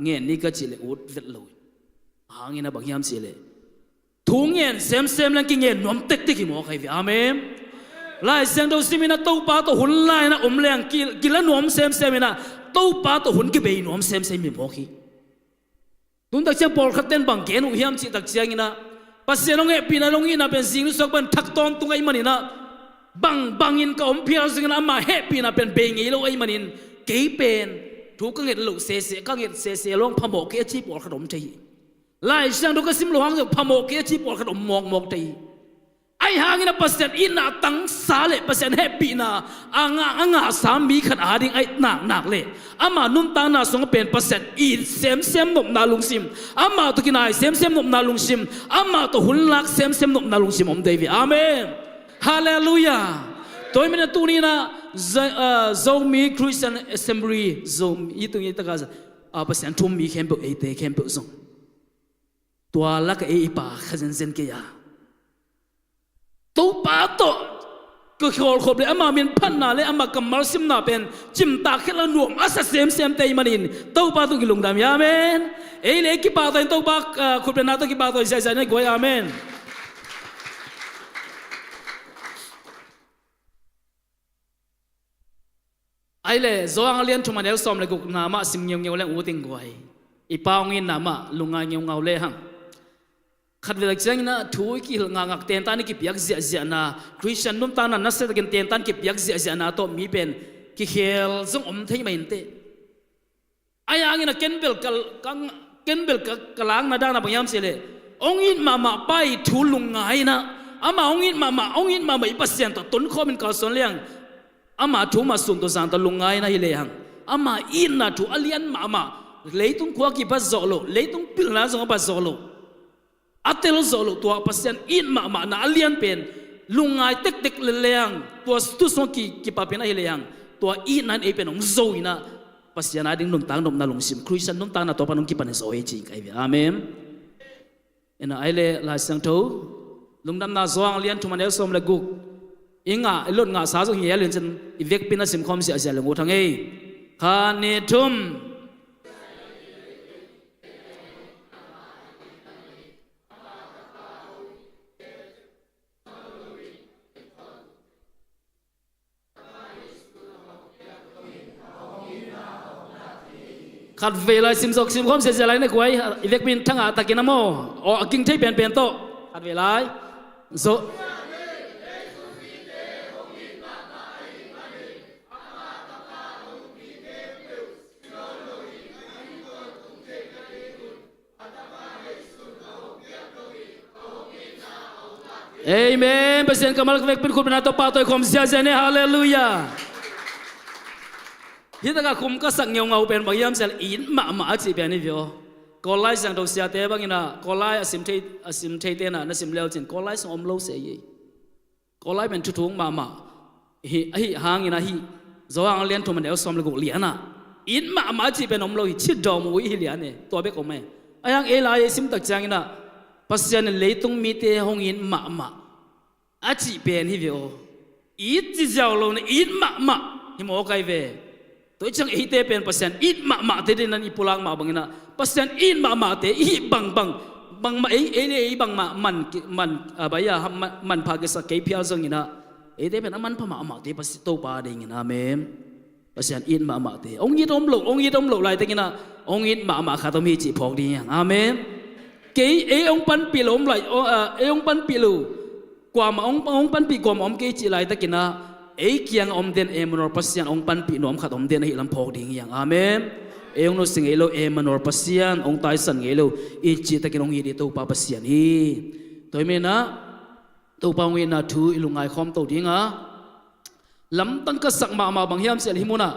เงี้ยนี่ก็จิเลอุดเวทโลหางอินะบังยามจิเลทุ่งเงินเซมลังกิเงินนวมเต็กกิโมใครวิอาเมนไล่เสียงตัวซิมินะตู้ปาตัวหุ่นไล่นะแรงกิละนวมเซมมินะตู้ปาตัวหุ่นกิเบยนวมเซมมิโมคีตุนตักเชียงปอลขัดเต้นบังเกนุยามจิตักเชียงอินะปัสเซนงเอปีนะลงอินะเป็นสิ่งที่สกบันทักตอนตุงไอมันอินะบังอินก็อมเพียรสิ่งนั้นมาเฮปีนะเป็นเบงอีโลไอมันอินเกยเป็นทุกกังเงินลุเสียกังเงินเสียลงพะโมกเกจีปอลขนมใจไล่เสียงดูกสิมหลวงจะพะโมกเกจีปอลขนมมอกใจไอหางอินะปัสเซนอินะตั้งสาเลปัสเซนเฮปีนะอ่างสามีขันอาดิงไอหนักเลยอามานุ่มตาหน้าสงเป็นปัสเซนอีเซมนบนาลุงซิมอามาตุกินายเซมนบนาลุงซิมอามาตุหุ่นลักเซมนบนาลุงซิมอมเดวิอาเมนฮาเลลูยาตัวมันตัวนี้นะzomi Christian Assembly zom itu kita kata apa sih antum mi kempo ete kempo zom tua lak ipa khazen kaya tu patoก็ขอขอบเลยอามามีนพันนาเลยอามากัมมาสิมนาเป็นจิมตาแค่ละหน่วมอาศัยเซมเตยมันอินตู้ปาตุกิลุงดามยาเมนเอเลกิปาตัวตู้ปาคุณเป็นนาตุกิปาตัวใจในกวยอาเมนไอเล่โซอังเลียนทุมันเอลซอมเลยกุนามาสิมเงียวเลยอูติงกวยอีปาวงินนามาลุงงานเงียวเลยฮังขัดเวลาเจ้าหน้าทุยกิลงากเตียนตันกิบยักษ์เสียนะคริสเตียนนุ่มตานันนัสเซตกันเตียนตันกิบยักษ์เสียนะโตมีเป็นกิเฮลซึ่งอมที่ไม่เห็นเตไอ้ยังงี้นะเกนเบลกลางนาด้านนะพยายามเสียเลยองอินมาไปทุลุงไงนะอามาองอินมาอีปัสเซียนตัวต้นข้อเป็นการสอนเลี้ยงอามาทุมาส่งตัวสารตัวลุงไงนะฮิเลยังอามาอินนะทุอเลียนมาเลยตุ้งขวากิปัสโซโลเลยตุ้งปิลนาส่งปัสโซโลอัตเลโซโลตัวปัสเซียนอินมานาเลียนเป็นลุงไงเต็กเลียงตัวตุสงกิปะเป็นอะไรเลียงตัวอินนั้นเอเป็นองโซอินะปัสเซียนอาดิ้งนุ่งตังนุ่มนาลุงซิมคริสเตียนนุ่มตังนาตัวปนุงกิปันโซเอจิไอเวอาเมนเอ็นไอเล่ลายสังทูลุงดำนาสว่างเลียนทุมันเอลสมเลกุกอิงะลุนงาสาสุเฮียเลียนจนอีเวกปินาซิมคอมเสียเสียลงอุทังเอคาเนทุมขัดเวลาซิมซอกซิมคอมเสียอะไรในกวยอีเวกบินทั้งอาตะกินน้ำโมอ๋อกินใช้เป็นโตขัดเวลาโซเอเมนเปอร์เซ็นต์กำลังเวกเป็นคุณเป็นอาตปาตัวคอมเสียเซเนฮาเลลูยาที่ตะกคุมก็สังเงาเป็นบางยามเสร็จอินมาจีเป็นนี่เดียวก็ไล่สั่งตัวเสียเตะบางอย่างนะก็ไล่สิมเทเตนะนั่นสิมเลวจริงก็ไล่ส่งอมโลเสียยี่ก็ไล่เป็นทุ่งมาฮิหางอย่างนะฮิจะวางเลี้ยนทุ่มมันเดี๋ยวซ้อมเลยกูเลี้ยนนะอินมาจีเป็นอมโลฮิชิดดอมวิฮิเลี้ยนเนี่ยตัวเบกอมเองไอ้ยังเอไลสิมตักจังอย่างนะปัสยานเลยต้องมีเตะห้องอินมาอาจีเป็นนี่เดียวอินจีเจ้าโลนี่อินมาฮิโมกไกเวตัวจังอีเตเป็นเปอร์เซ็นต์อินมาเตดินันอีปุลังมาบังนะเปอร์เซ็นต์อินมาเตอีบังมาเอบังมามันบายามันพาเกสเกพิอาจังนะเอเตเป็นมันพมาเตปัสโตปาเดงินะเมมเปอร์เซ็นต์อินมาเตองค์ยิดอมโลไลเตงินะองค์ยิดมาขาตมีจีพอกดีอย่างอาเมนเกเอองปันปีลมไลเอองปันปีลูกว่ามาองปันปีกว่ามาเกจีไลเตกินะเอ้ยยังอมเดนเอมนอร์ปัสยานองปันปีนอมขัดอมเดนให้ลำพอกดิ่งอย่างอาเมนเอ้ยองนุสิงเอโลเอมนอร์ปัสยานองตายสันเอโลอีจิตตะกินองยีดีตัวปาปัสยานีตัวเมนะตัวปางเวนะทูอิลุงไอคอมตัวดิ่งอ่ะลำตั้งก็สักมาบางยามเสียหิมุนะ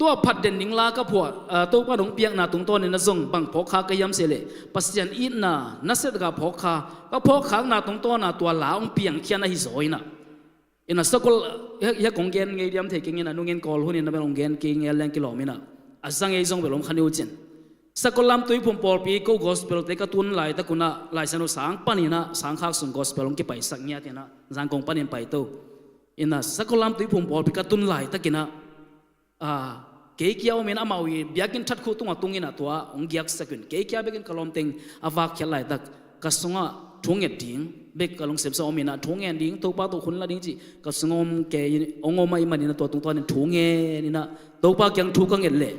ตัวผัดเด่นนิงลาก็พวดตัวป้าหลงเปียกนาตรงต้นนี่นะส่งบังพกขากยำเสเลปัสยันอีน่ะนัสเซตกับพกขาก็พกขานาตรงต้นน่ะตัวหลาองเปียงเขียนนะฮิโซยน่ะอินะสกุลยะกงเกนเงียมเทกิงนะนุ่งเงินกอลหุ่นนะเป็นองเกนกิงเงแรงกิโลมินะอาศังไอ้จงเป็นลมขันยูจินสกุลลำตุยพุ่มปอลปีก็กอสเปลเตกตุนไหลตะกุนะไหลสนุสังปานินะสังขากสุงกอสเปลงกิไปสักเงียตินะสังกงปานินไปโตอินะสกุลลำตุยพุ่มปอลปีกตุนไหลตะกินะเกี่ยวมีนะมาวิเบียกินทัดคู่ตัวตุงอินะตัวองเกียกสกุลเกี่ยวเบกินกลมเต็งอาวากเขลไหลตะกสงะทุ่งเงดิ้งเบกกลงเสพสอมีนะทุ่งเงดิ้งตัวป้าตัวคนละดิ้งจีกสงมเกยองมาอิมันนี่นะตัวตรงตัวนี่ทุ่งเงนี่นะตัวป้ายังทุ่งกังเงเล่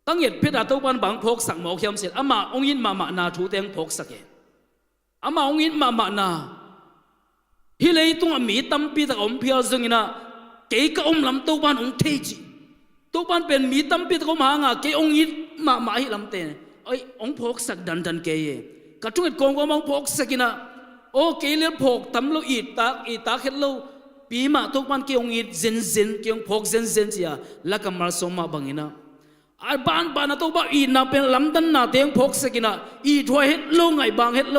ตั้งเหตุพิจารณาตัวบังพกสักหมอเขียมเสร็จอามาองยินมานาทูเตียงพกสักเองอามาองยินมานาฮิเลยตัวมีตั้มปีตะอมเพียวซึ่งนะเกี่ยกับอมลำตัวบ้านองเทจิตัวบ้านเป็นมีตั้มปีตะอมหางะเกี่ยองยินมาฮิลำเตนไอองพกสักดันเกี่ยกระจุกกองก็มองพกสักนะโอเกี่ยเลี้ยพกตั้มเราอีตาเห็นเราปีมาตัวบ้านเกี่ยองยินเซนเกี่ยองพกเซนเสียแล้วก็มาสมมาบังนะไอ้บ้านนะตัวบ้าอีน่ะเป็นลำดันน่ะเตียงพกสกินะอีถวยเฮ็ดโลไงบางเฮ็ดโล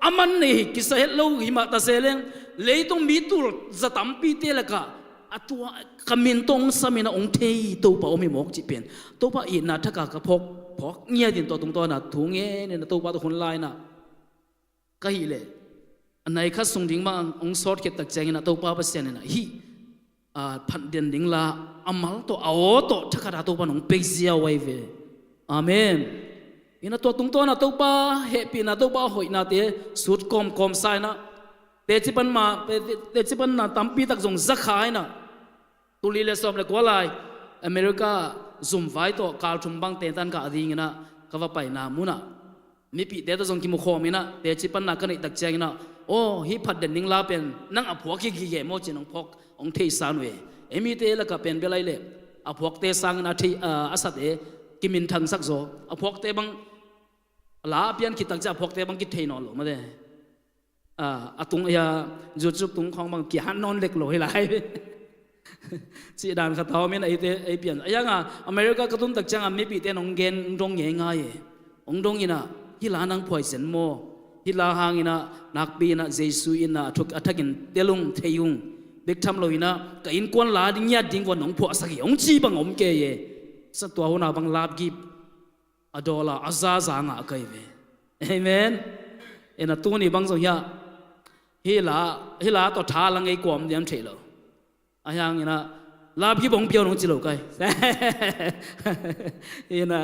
อามันนี่กิสเฮ็ดโลหิมะตาเซเลงเลยต้องมีตัวจะตั้มปีเตละกะอัตัวคำมินตงสมินะองเทยตัวป้าอมิมกจิเป็นตัวป้าอีน่ะถ้ากะกะพกเงียดินตัวตรงตัวน่ะถุงเงี้ยเนี่ยตัวป้าตัวคนลายน่ะก็ฮีเลยอันไหนข้าส่งถึงมาองสอดเก็บตักใจน่ะตัวป้าเปอร์เซ็นต์น่ะฮีพันเดียนดิ่งละอามัลตัวเอาตัวถ้าขาดตัวปนองเปกเสียไว้เวอาเมนอินะตัวตรงตัวนะตัวป้าเฮปีนะตัวป้าหอยนะเตะสุดคอมไซนะเตะจิบันมาเตะจิบันนะตั้มปีตักจงซักขายนะตุลีเลสอบเลยกว่าไรอเมริกาซุ่มไฟตัวการชุมบังเตะตันกาดีงี้นะก็ว่าไปนามุนะมีปีเตะตัวจงกิมุขอมีนะเตะจิบันนะกันอีกตักเจงนะโอ้ฮิพัดเด่นดิ่งละเป็นนั่งอภัวขี้เกียจโมจินองพกองเทสานเวมีเตละก็เป็นเบลัยเล่อพวกเตสังนาทีอาศัยกิมินทังสักโซอพวกเตบังลาเปียนคิดตั้งใจพวกเตบังกิเทนอนหรอมาเด้ตุงยาจุดตุงของบังกี่หันนอนเล็กหลอยหลายสีดานขัดเท้าไม่ไอเตไอเปลี่ยนยังอเมริกากระตุ้นตักจังไม่ปีเตนองเกนดงง่ายองดงอินะฮิลานังพอยเซนโมฮิลาหางอินะนักปีนะเจสุอินะทุกอัฐกินเตลุงเทยุงเด็กทำเลยนะก็อินกวนลาดิ้งยัดดิ้งวันน้องผัวสักอย่างจีบังอมเกยสัตว์ตัวหัวหน้าบังลาบกิบอดอลาอาซาซางะเกยเวเอเมนเอ็นตัวนี้บังส่งยาฮิลาตัวท้าลังไอ้กวมเดียมเฉลอายังนะลาบกิบองเปียวน้องจิโลกายเอ็นะ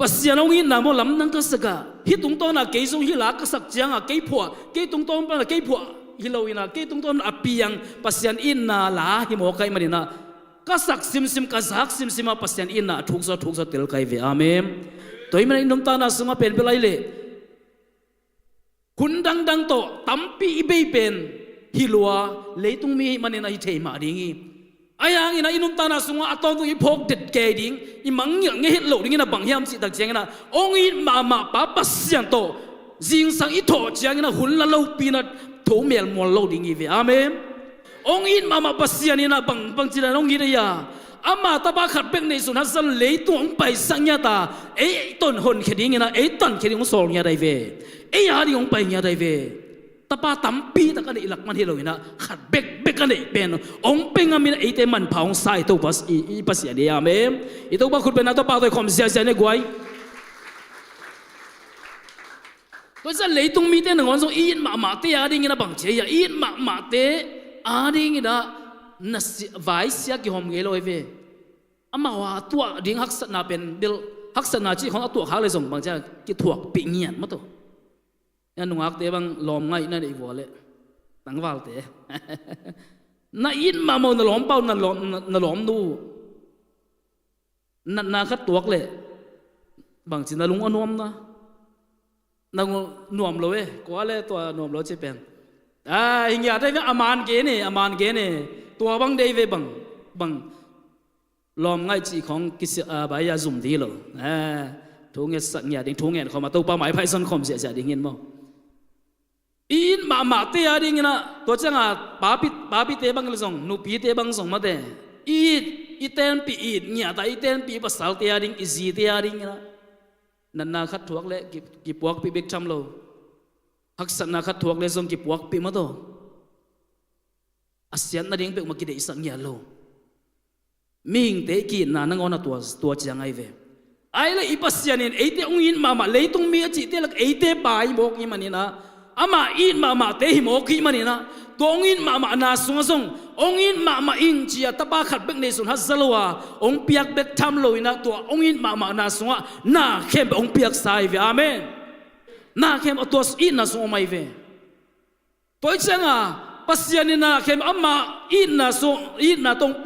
ปัสยานองอินนะโมลำนังก็สักฮิตรงตัวน่ะเกยส่งฮิลาก็สักจังอ่ะเกยผัวเกยตรงตัวมันเกยผัวฮิโลวินาเกตุงต้นอภิยังปัสยันอินนาลาฮิโมไกมาดินะก็สักซิมก็สักซิมปัสยันอินนาทุกซะเตลไกเวอาเมนตัวมันอินนมตานาสงะเป็นเปลัยเลคุณดังโตตั้มปีเบยเป็นฮิลัวเลยตุงมีมันอินะฮิเทมาดิ้งอายังอินะอินนมตานาสงะอัตโตตุอีพกเด็ดเกดิ้งอิมังยังเงี้ยโลดิ้งนะบังยามสิตักเจงนะองอินมาปะปัสยันโตจิงสังอิโตเจงนะหุ่นละโลปีนะทูเมลมอลโลดิ้งอีเวอาเมนองอินมาปัสยานีนะบังจิลานองอินยาอามาตาบาขัดเป็นในสุนัขสันเลยตัวองไปสังยาตาต้นหนเขดิ้งนะต้นเขดิ้งสอลยาได้เวหาดิ้งองไปยาได้เวตาปาตั้มปีตะกันอีหลักมันเฮโลนะขัดเบกกันเป็นองเป็นอามินะเตมันพาวไซตัวปัสยานีอาเมนตัวบ้าคุณเป็นนักตัวปาตัวคอมเสียในกวยตัวจะเลยตรงมีเตนงอนส่งอีนมาเตอาดิ้งนะบังเชียอีนมาเตอาดิ้งนะนัสไวเสียกี่หอมเกลอยเวอามาว่าตัวดิ้งฮักษณะเป็นเบลฮักษณะที่ของตัวเขาเลยส่งบางทีกี่ถั่วปีเงียนมาตัวยันนุ่งฮักเตบังลอมไงนั่นอีกวัวเลยตั้งว่าเตน่าอินมาโมนหลอมเป้าน่าหลอมดูน่าคัดตัวเลยบางทีน่าลุงอนวมนะนางนวมเลยกว่าเลยตัวนวมเลยจะเป็นหิงยาได้ไหมอามานเกนี่ตัวบังได้ไหมบังลอมง่ายจีของกิสใบยาสุ่มดีเลยทุ่งเงี้ยสักเงี้ยดิ้งทุ่งเงี้ยเขามาตัวป้าหมายไพ่ซ้อนคอมเสียดิ้งเงี้ยมั้งอินมาเตะดิ้งนะตัวจังป้าปิเตบังเลยส่งนูปีเตบังส่งมาเตะอิน iten pi it nya ta iten pi pasal tia ding izi tia ding na nan na khat thuak le ki puak pi bek cham lo hak san na khat thuak le zong ki puak pi ma to asian na ding pe ma ki de sang nya lo ming te ki na nang ona tua chiang ai ve ai le ipasian in ate ongin mama leitung mi chi te lak ate bai mok ni manina ama in mama te hi mok hi manina tongin mama na sung sung ongin mama in chia tapa khat bek ne sun hazalwa ong piak bek tham loina to ongin mama na sunga na khem ong piak sai ve amen na khem atos in na sung mai ve toy changa pasian na khem ama in na so in na tong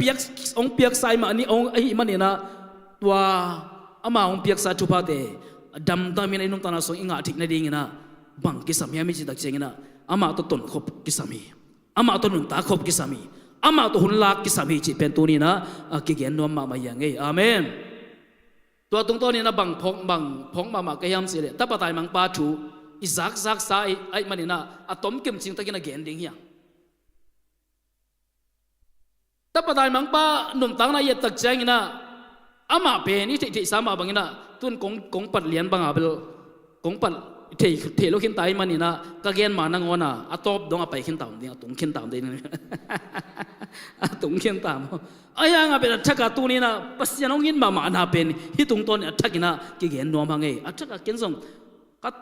piak sai ma ni ong ai manina tua ama ong piak sa chupa te dam ta min inung tana so inga thik na ding ina bang ki samya mi chi tak cheng ina ama to ton khop ki sami ama to nun ta khop ki sami ama to hun lak ki sami chi pen tu ni na ki gen nom ma yang ei amen tua tung to ni na bang phong ma ka yam si le ta pa tai mang pa thu izak zak sa ai manina atom kem ching ta kina gen ding yang ta pa tai mang pa num tang na ye tak cheng ina ama pe ni thei sama bangina tun kong pat lian banga bel kong pat thei lo khin tai manina ka gen ma nang ona atop dong apai khin tam ding tung khin tam de ni tung khin tam aya nga be thaka tu ni na pasian ongin ma na pen hi tung ton athakina ki gen no mangai athaka ken song kat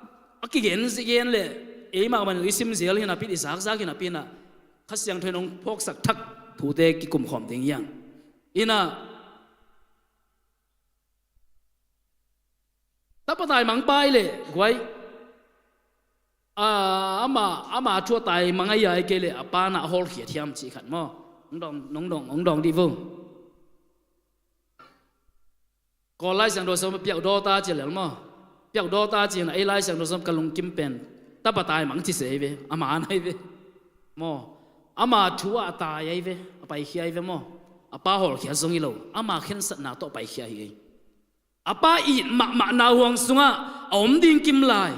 ki gen si gen le e ma man isim zel hina pi zak zak hina pi na khasyang thenong phok sak thak thu te ki kum khom ding yang ina tapatai mang pai le guai ama chua tai mangai ai ke le apa na hol khia thiam chi khat mo ong dong di vung ko lai sang do som piao do ta che le mo piao do ta chi na ai lai sang do som kalung kim pen tapatai mang chi se ve ama nai ve mo ama chua ta ai ve pai khia ve mo apa hol khia zong i lo ama khen sat na to pai khia hi apa i ma na huang sunga om ding kim lai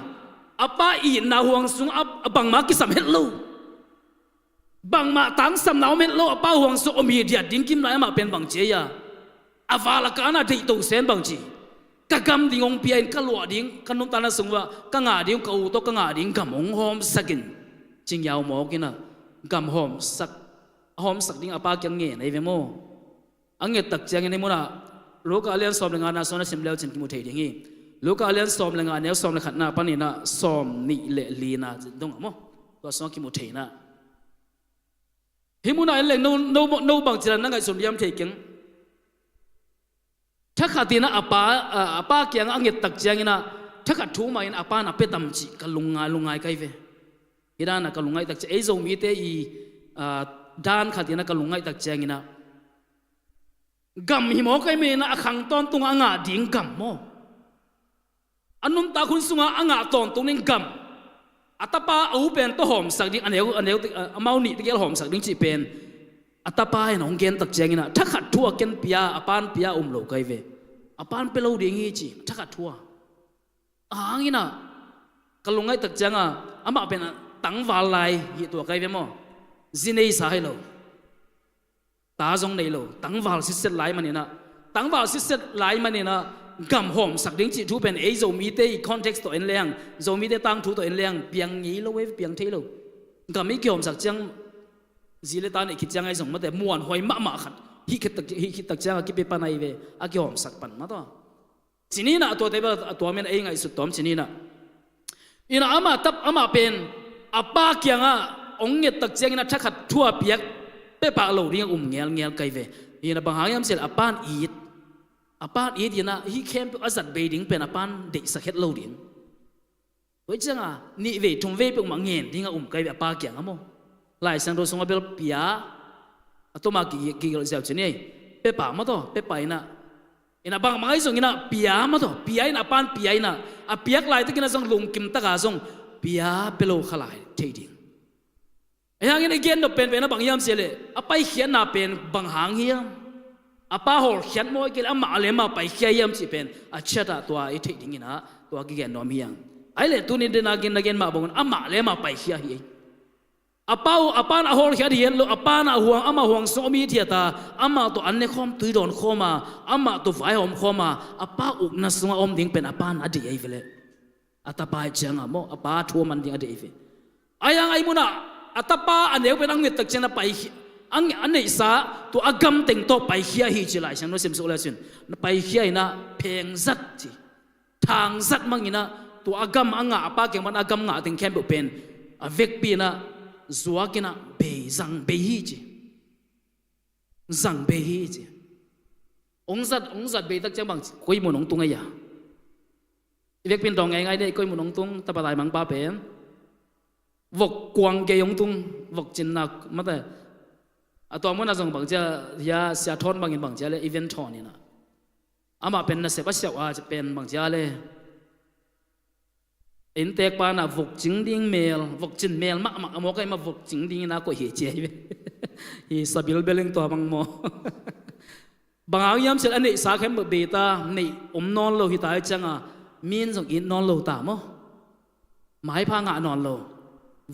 apa i na huang sung bang ma ki sam het lo bang ma tang sam na met lo apa huang su om hi dia ding kim lai ma pen bang che ya avala kana dei to sen bang chi ka gam ding ong pian ka lo ding kanum ta na sung wa ka nga ding ka u to ka nga ding gam ong hom sakin ching yaw mo kina gam hom sak ding apa kyang nge nei ve mo ange tak chang nei mo na loka alian som lenga na sona sim leo chen ki mu thei dingi loka alian som lenga ne som le khat na pani na som ni le li na dong mo to som ki mu thei na himuna le no bang chiran na ngai som liam thei keng thakhatina apa kyang anget tak chiang ina thakhat thu ma in apa na petam chi kalungai kai ve irana kalungai tak che ei zo mi te i dan khatina kalungai tak chiang ina gam hi mo kai me na akhang ton tung anga ding gam mo anum ta khun sunga anga ton tung ning gam atapa au pen to hom sak ding aneu amau ni te gel hom sak ding chi pen atapa en ong gen tak cheng ina thakhat thua ken pia apan pia lo kai ve apan pe lo ding hi chi thakhat thua angina kalungai tak changa ama pen tang wal lai hi to kai ve mo zinei sa hai lo ta zong nei lo tang wal si set lai manina tang wal si set lai manina gam hom sak ding chi thu pen ei zo mi te context to en leng zo mi te tang thu to en leng piang ni lo we piang thei lo gam mi kyom sak chang zile ta ne ki chang ai zong ma te muan hoi ma khat hi tak chang ki pe pa nai ve a kyom sak pan ma to chinina to te ba to men ei ngai su tom chinina ina ama tap ama pen apa kyanga ong nge tak chang ina thakhat thua piak pe pa lo ring ngel kai ve ina bang hang yam sel apan eat ina hi khem azat beiding pen apan de sakhet lo ding toi changa ni ve thum ve pe mang ngen dinga kai apa kyang amo lai sang do song bel pia atoma ki gel zau chene pe pa ma to pe pa ina bang mai song ina pia ma to pia ina pan pia ina a piak lai te kina song lung kim ta ga song pia pelo khalai thading yang ini gen no pen na bang yam sele apai khian na pen bang hang hiam apa hol khian moi kel ama ale ma pai khia yam chi pen a chata to ai thei ding ina to ki gen nom hiang ai le tu ni de na gen ma bong ama le ma pai khia hi apau apan ahol khia hian lo apana huang ama huang so mi thiata ama to anne khom tui don khoma ama to vai hom khoma apa ukna sunga om ding pen apan adi ai vele atapa changa mo apa thu man ding adi ve ayang ai muna atapa aneu pen ang tak chena pai ang anei sa to agam teng to pai khia hi chilai sang no sem so la sin pai khia ina pheng zat chi thang zat mangina to agam anga apa ke man agam nga teng khem pen avek pi na zuakina be zang be hi chi zang be hi chi ong zat be tak chang bang koi mo nong tung aya vek pin dong ngai dei koi mo nong tung ta patai mang pa pen vok quang ke yong tung vok chin nak ma ta atom mo na zong bang cha ya sia thon bang in bang cha le event thon ni na ama pen na se pa sia wa pen bang cha le in tek pa na vok jing ding mel vok chin mel ma mo kai ma vok jing ding na ko hi che hi sabil beleng to bang mo bang yam sel ani sa khem be ta nei non lo hi ta changa min song in non lo ta mo mai pha nga non lo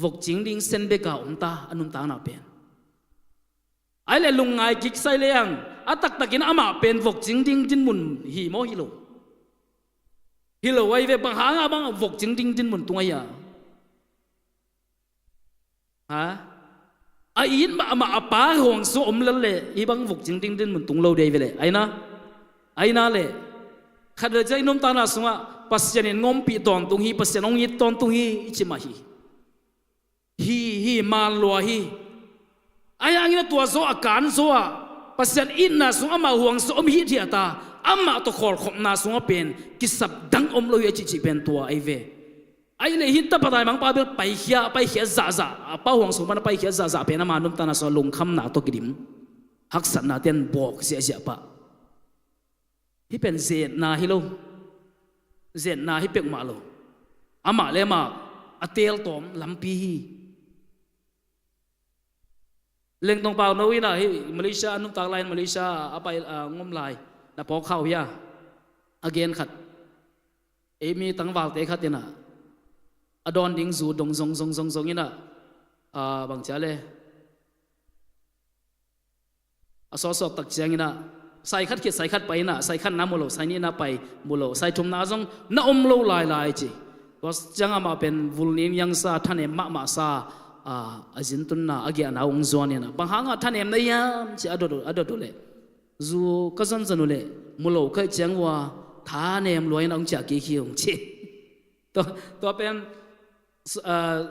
vok jing ding sen be ka ta anun ta na pen ai le lung ngai kik sai leang atak takin ama pen vok jing ding jin mun hi mo hi lo hilo ai ve bang hanga bang vok jing ding din mun tunga ya ha a in ma apa hong so om le i bang vok jing ding din mun tung lo dei ve le ai na le khadre jai nom ta na sunga pasien en ngom pi ton tung hi pasien ong i ton tung hi chi ma hi man lo hi ai angina tua zo akan zo a pasien in na sunga ma huang so om hi thiata ama to khol khom na sunga pen kisap dang om lo ye chi pen tua ai ve ai le hin ta patai mang pa bel pai khia za pa huang so man pai khia za pen ama num ta na so lung kham na to kidim hak sat na ten bok sia pa hi pen zen na hi lo zen na hi pek ma lo ama le ma atel tom lampi hi leng tong pau no wi na hi Malaysia num ta line Malaysia apai ngom lai na po khau ya again khat emi tangwal te khatina adon ding zu dong zong ina bang chale aso tak chiang ina sai khat pai na sai khat na mulo sai ni na pai mulo sai thum na zong na om lo lai chi was changa ma pen vulnin yang sa thane ma sa azin tun na agya na ong zon ina bang hanga thane na yam chi ado le dù có dân dân lệ mua lẩu cái chén hoa thà nem lối nó ông chả kỹ khiêu chị to bên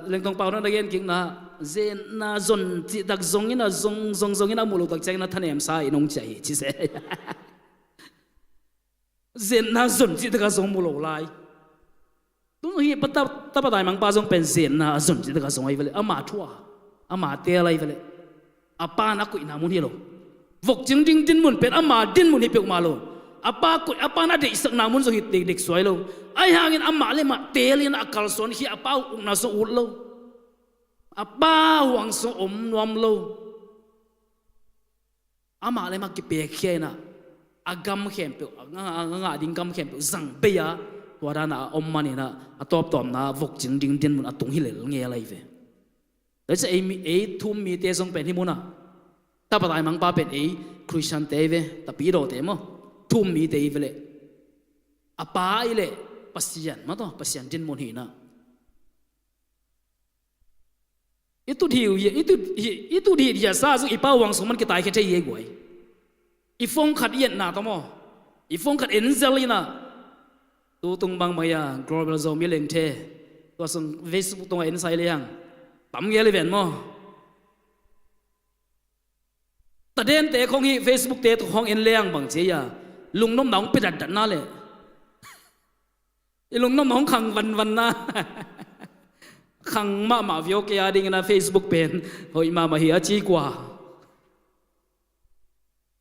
lên tông bao nó đây kiến kính na zen na zon chị đặc zong như na zong như na mua lẩu đặc chén na thà nem sai nông chạy chị sẽ zen na zon chị đặc zong mua lẩu lại đúng rồi bắt ta bắt đại mang ba zong bên zen na zon chị đặc zong ấy vậy ama thua ama tia lại vậy apa na quỷ na muốn hiểu vok jing ding din mun pen ama din mun hi pek ma lo apa na de isak na mun so hi dik swai lo ai hangin ama le ma telin akal son hi apa na so ut lo apa wang so om nom lo ama le ma ki pe khe na agam khem pe nga ding gam khem pe zang be ya wara na om mani na atop tom na vok jing ding din mun atung hi le nge lai ve da se ei thum mi te song pen hi mun na ta patai mang pa pen ei Christian te ve ta pi ro te mo thum mi te ve le apa ile pasian ma to pasian din mon hi na itu di dia sa zu ipa wang so man ki tai ke te ye goi i phong khat yen na to mo i phong khat enzelina tu tung bang maya global zo mi leng the to sung Facebook tong en sai liang tam ye le ven mo ta den te khong hi Facebook te to khong en leang bang che ya lung nom nong pe dat na le i lung nom nong khang van na khang ma vio ke ya ding na Facebook pen hoi ma hi a chi kwa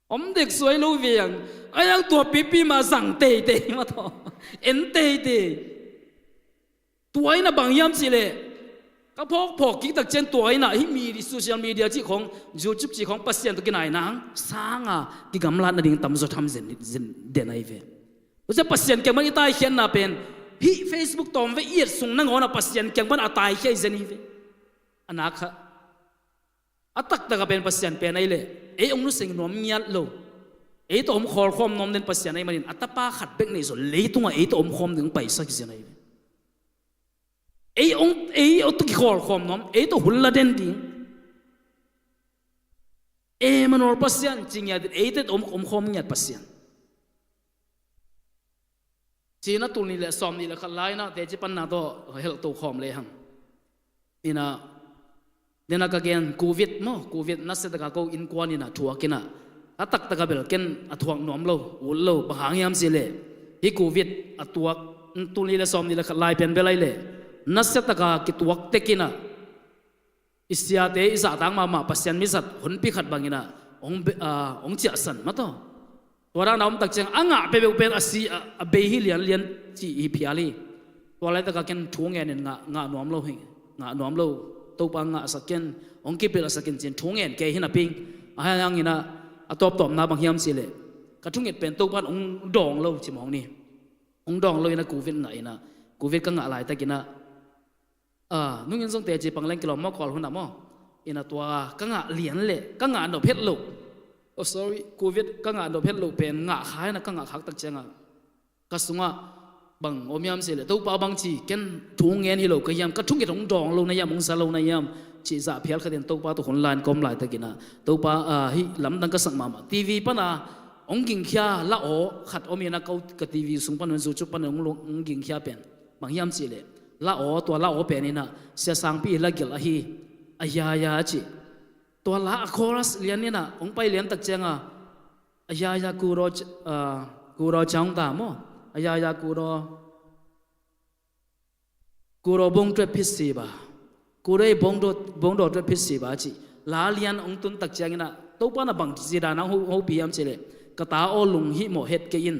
om dek suai lo viang ayang tua pipi ma sang te ma to en te tuai na bang yam chi le các phok kí đặc trên tuổi na hi mi social media chỉ không YouTube chỉ không pasien cái này nang sang cái gam lan na ding tam zo tham zen den ai ve bây giờ pasien cái mình tai khen na pen hi Facebook tom ve yết sung nang ona pasien cái mình atai khen zen hi ve anak atak taka pen pasyan pen ai le e ong nu sing nom nyat lo e to om khol khom nom den pasyan ai manin atapa khat bek nei zo le tunga e to om khom ding pai sak zen ai e ong to khol khom nom e to hulla den ding e manor pasyan chingya e te om khom nyat pasyan china tu ni le som ni le khalai na te chi pan na to hel to khom le hang ina dena ka gen covid na se ka ko in kwan ina thua kina atak taka bel ken athuang nom lo ul lo bahang yam si le hi covid atuak tu ni le som ni le khalai pen belai le na se taka ki tuak te kina isya te isa tang ma pasyan mi sat hun pi khat bangina ong chia san ma toตัวเราตักเจงอ่างะไปเป็นอาศีเบหิเลียนจีอีพิอาลีตัวอะไรตะกันกันทุ่งเงินงะนอมโลหิงะนอมโลตัวปังงะสักเกินองค์กิเปลสักเกินเจนทุ่งเงินเกยหินะปิงอะไรอย่างนี้นะตอบนาบางยามสิเลยกระทุ่งเงินเป็นตัวปันองดองโลจิมองนี่องดองโลนะกูวินไหนนะกูวินก็งะอะไรตะกินนะนุ่งยินส่งเตจีปังเล่นกิโลมอกอลหุ่นน่ะมั้งอินะตัวก็งะเลียนเลยก็งะนอเพชรโลoh sorry covid ka nga no phel lo pen nga khai na ka nga khak tak chenga ka sunga bang omiam se le to pa bang chi ken thung ngen hi lo ka yam ka thung ki dong dong lo na yam ong sa lo na yam chi za phel kha den to pa to hon lan kom lai ta kina to pa hi lam dang ka sak ma tv pa na ong ging khya la o khat omi na kau ka tv sung pan zu chu pan ong ging khya pen bang yam chi le la o to la o pen ina se sang pi la gel a hi aya chiตัวละคอรัสเลียนนี่นะองไปเลียนตักเจงอายากูรอจังตามออายากูรอบงตัวพิษีบากูได้บงโดตัวพิษีบาจีลาเลียนองตุนตักเจงนะตัวป้านะบังจีดานะหูบียมเจเลกตาโอลุงฮิโมเฮดเกยิน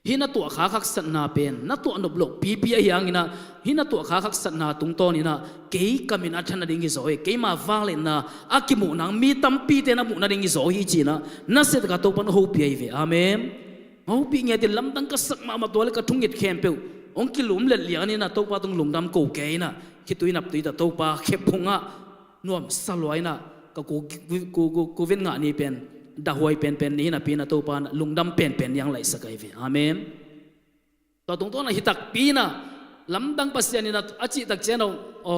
ฮินาตัวขาขักสันนาเป็นนาตัวนบลกปีอย่างนี้นะฮินาตัวขาขักสันนาตุงตอนี่นะเกี่ยกมินอัฐนาดิ่งโซเอเกี่ยมาฟังเลยนะอากิมุนังมีตั้มปีเตนะมุนังดิ่งโซฮีจีนะนั่นเสร็จก็ตัวปันหูปีไอเวอาเมนหูปีเงี้ยที่ลำตั้งก็สักมาตัวเล็กก็ทุ่งเงียดแคมเปิลองกิลุมเลี้ยงนี่นะตัวป้าต้องลุงดำโกเกยนะคิดตัวนับตัวแต่ตัวป้าเข็บพงะนวมสลวยนะก็กูเว้นงานนี้เป็นดาวไอเป็นนี่นะปีนะตัวปานลุงดำเป็นยังไรสักไอเวอาเมนต่อตรงนั้นฮิตักปีนะลำดังปัสยานี่นะอาจิตักเจนเอา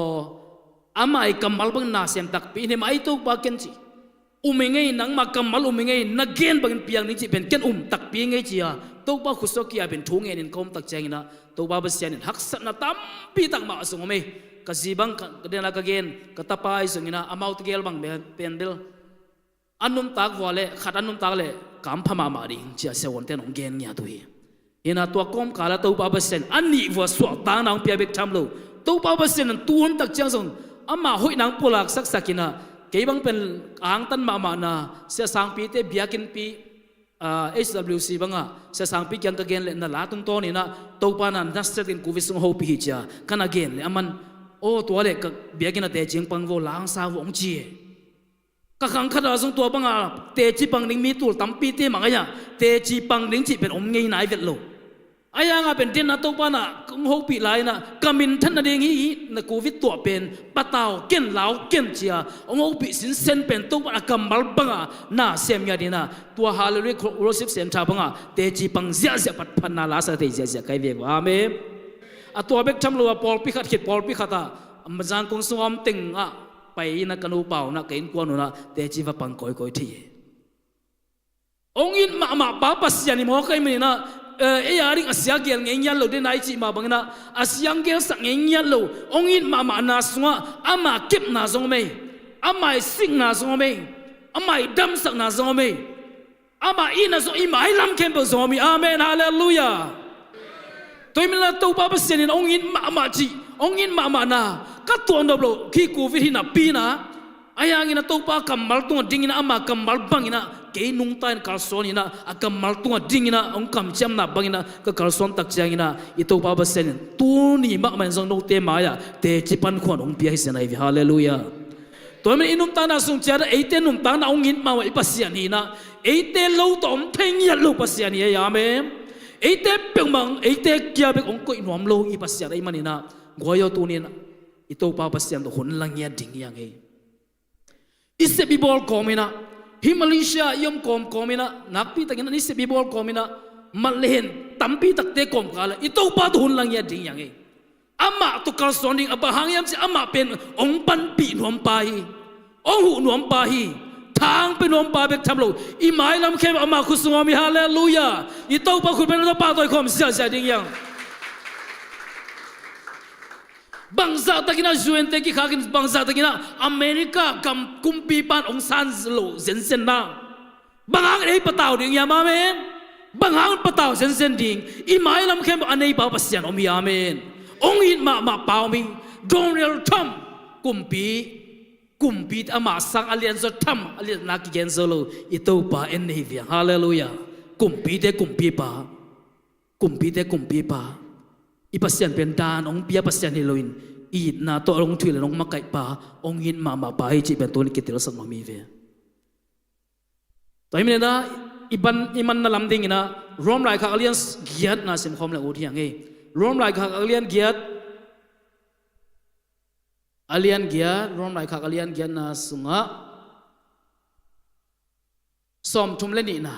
อามาไอกำมัลบังนาเสียงตักปีนี่มาไอตัวปาเกนจีไงนังมากำมัลไงนักเกนบังเปียงนี่จีเป็นเกนตักปีไงจีอ่ะตัวปาขุสกีอาเป็นทุ่งเงินคมตักเจงนะตัวปาปัสยานี่หักสันนะตั้มปีตักมาส่งเอาไหมกะจีบังกะเดนากะเกนกะตาปายส่งนี่นะอามาวตเกลบังเป็นเบลอันนุ่มตากวัวเล่ขัดอันนุ่มตากเล่กำพม่ามาดิเจ้าเสวนเต้นองเกนเนี่ยตัวเห็นตัวกอมกาลตัวป้าเปอร์เซ็นต์อันนี้วัวสวดตานางเปียเบกทำโลตัวป้าเปอร์เซ็นต์ตัวนั้นตักเจ้าส่งอามาหุยนางปุลักสักกินะเกี่ยบังเป็นอ่างตันมานะเสียสังปีเตเบียกินปีHWC บังอ่ะเสียสังปียังกะเกนเลยนั่นละตรงตัวนี้นะตัวป้านั้นนักเสด็จกูวิสุงโฮปีฮิจ้ากันกะเกนเลยมันโอ้ตัวเล็กเบียกินแต่เจียงปังโวล้างสาวงจีก็ขังขดาส่งตัวบังอ่ะเตจีปังลิงมีตัวตั้มปีเตมังอ่ะเตจีปังลิงจีเป็นอมเงยนายเวทโลไอ้ยังเป็นเด่นนะตัวป้าน่ะคงหูปีไหลนะกำมินท่านนั่นเองฮีนะกูวิตตัวเป็นปะเตาเก่นเหลาเก่นเจียองหูปีสินเซนเป็นตัวป้ากำมัลบังอ่ะน่าเสียมยาดีนะตัวฮาเลลูยาโรสิบเซนชาบังอ่ะเตจีปังเสียปัดพันนาลาสเตเสียใครเวียบอาเมนตัวเบกทำรัวปอลพิขัดเขตปอลพิขัดอ่ะมันจางคงสวมติงอ่ะไปนักกันูเป่านักเก่งกวนนะเตจีว่าปังก้อยที่องอินมาป้าปัสยานิโมใครมีนะยาริงอาศัยเกลเงี้ยเราได้นายจีมาบังนะอาศัยเกลสักเงี้ยเราองอินมานาสงะอามาเก็บนาสงะไม่อามาสิงนาสงะไม่อามาดำสักนาสงะไม่อามาอินาสงะอิมาไอลำเข้มเปิดสงะไม่อาเมนฮาเลลูยาตัวมันละตัวป้าปัสยานิองอินมาจีองอินมานาก็ตัวนับโลขี้กูวิธีนับปีนะไอ้ยังอินะตัวป้ากำมัลตัวดิ่งนะอามากัมมัลบังอินะเกยนุ่งตายการสอนอินะอากัมมัลตัวดิ่งอินะองคำจำนับบังอินะก็การสอนตักเจียงอินะอีตัวป้าเปอร์เซ็นต์ตัวนี้มักมันส่งโนเตมายาเตจิปันขวานองเปียให้เสนาอีฮาเลลูยาตัวมันอินุมตานาส่งเจ้าเอเตนุ่มตานาองอินมาไว้ปัสยานีนะเอเตลูตอมเทียนลูปัสยานียาเมเอเตเปียงมังเอเตเกียเบกองก็อินวมโลอีปัสยานีมันอินะกัวยตัวนี้นะอีตัวป้าปัสยานีตัวคนลังเงียดิ่งยังไง isip ibol komina Himalaysia yom komina nakpi tagina isip ibol komina malehen tampi takte kom kala ito pa tuhun lang ya ding yang ama to kalsoning abahang yam si ama pen ong pan pi nuam pahi ong hu nuam pahi tang pen nuam pa bek thamlo imai lam khem ama khusungami hallelujah ito pa khul pen pa toy kom sia sia ding yang bangsa takina juente ki khakin bangsa takina Amerika kam kumpi pan ong san lo zen sen na bangang ei pataw ding ya amen bangang pataw zen sen ding imai lam khem anei pa pasyan om ya amen ong in ma pao mi Donald Trump kumpi ama sang alian so tham alian nak gen solo ito pa en nei via hallelujah kumpi pa ipasyan pendan ong pia pasyan hiloin I na to ong thui long makai pa ong hin ma pa hi chi ben to ni kitil sang mami ve to imne na iman na lamding ina rom lai kha alliance giat na sim khom la uthiang rom lai kha alliance giat rom lai kha alliance giat na sunga som thum le ni na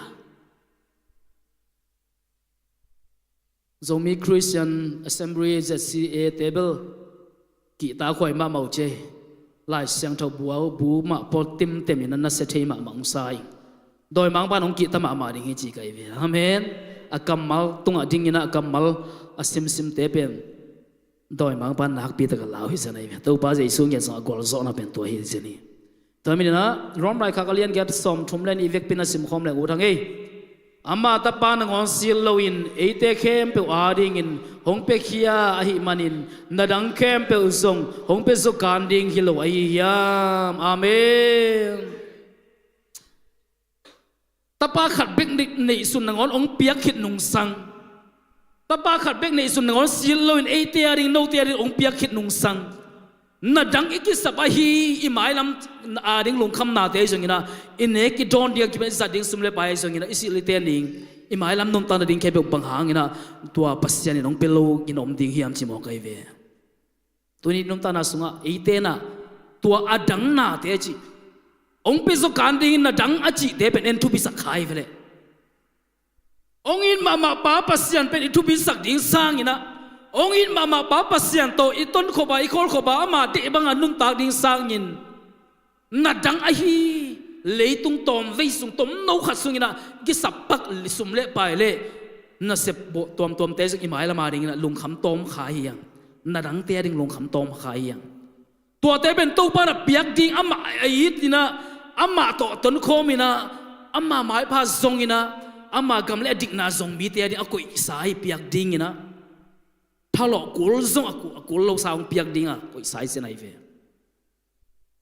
Zomi Christian Assembly ZCA table ki ta khoi ma mau che lai siang thau buau bu ma po tim temin na se thei ma mang sai doi mang ban ong ki ta ma ding hi chi kai ve amen akamal tunga ding ina akamal asim sim te pen doi mang ban nak pi ta ka lau hi sanai ve to pa jai sung ya sa gol zo na pen to hi jeni to mi na rom rai kha kalian get som thum len i vek pin asim khom le u thang ama tapa nang on sil loin ete kem pe ading in hong pe khia ahi manin nadang kem pe usong hong pe so kanding hilo ai yam amen tapa khat bek nei sun nang on ong piak khit nung sang tapa khat bek nei sun nang on sil loin ete aring no te aring ong piak khit nung sang nadang ikisap ahi imai lam ading lung kham na te jongina ine ki don dia ki ben zading sumle pai jongina isili te ning imai lam nom tan ding khebe bang hangina tua pasyan nong pelo inom ding hiam chi mo kai ve tuni nom tan asunga eite na tua adang na te chi ong pe so kan ding na dang achi te pen en tu bi sakai vele ong in mama pa pasyan pen tu bi sak ding sang ina ong in mama pa pasyan to iton khoba ikol khoba ama te bang anung tak ding sangin na dang ahi leitung tom vei sung tom no khat sungina ki sapak lisum le pai le na se tom te jing imai lama ding na lung kham tom khai yang na dang te ding lung kham tom khai yang to te ben to pa na piak ding ama ai tina ama to ton khomina ama mai pa zongina ama gam le dik na zong mi te ding akoi sai piak ding ina thalo kul zong akul lo saung piak dinga koi sai se nai ve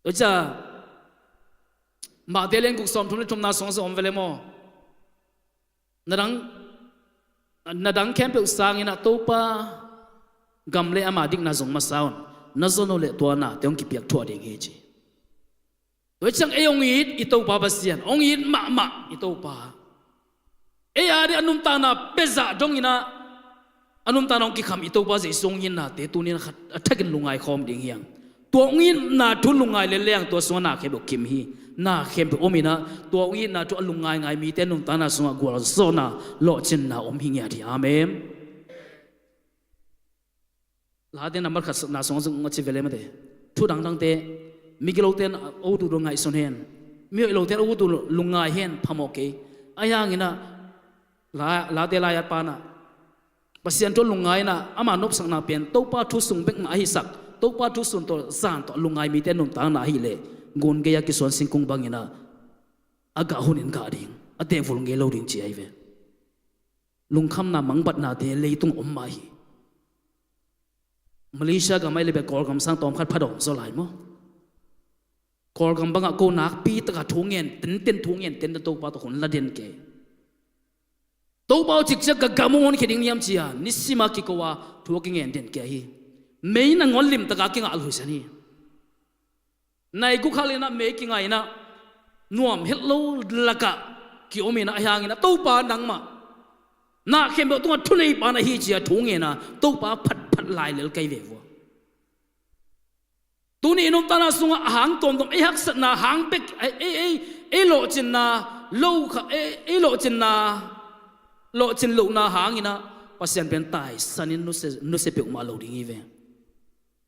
ocha ma delen kuk som thum na song som vele mo nadang camp usang ina topa gamle ama dik na zong ma saun na zono le to na teong ki piak thua ding he chi ochang eyong it ito pa basian ong it ma ito pa e ari anum ta na peza dong ina anum ta nong ki kham ito pa jai song yin na te tunin khat athakin lungai khom ding hiang to ngin na thu lungai le leng to so na khe bo kim hi na khem pe omina to ngin na thu lungai ngai mi te num ta na sunga gol so na lo chin na om hi nya di amen la de number khat na song song chi vele ma de thu dang te migilo ten o tu ro ngai son hen mi lo ten o tu lungai hen phamoke ayang ina la de la ya pa na pasien to lungai na ama nop sang na pen to pa thu sung bek na hi sak to pa thu sun to zan to lungai mi te num ta na hi le gon ge ya ki son sing kung bangina aga hunin ga ding ate vul nge lo ding chi ai ve lung kham na mang bat na te leitung om ma hi Malaysia ga mai le be kol gam sang tom khat phadom zo lai mo kol gam banga ko nak pi ta ka thungen ten thungen ten to pa to hun la den ke to bao chik chak ga gamon khiding niam chia nisima ki ko wa thuking en den ke hi mei na ngol lim ta ka ki ngal huisani nai ku khalina me ki ngai na nuam hello laka ki omina ayang na to pa nang ma na khem bo tunga thunei pa na hi chia thunge na to pa phat lai lel kai ve wo tu ni nom tana sunga hang tom tom hak sat na hang bek lo chin na lo kha lo chin na lo chin lo na hang ina pasian pen tai sanin nu se pe ma lo ding ive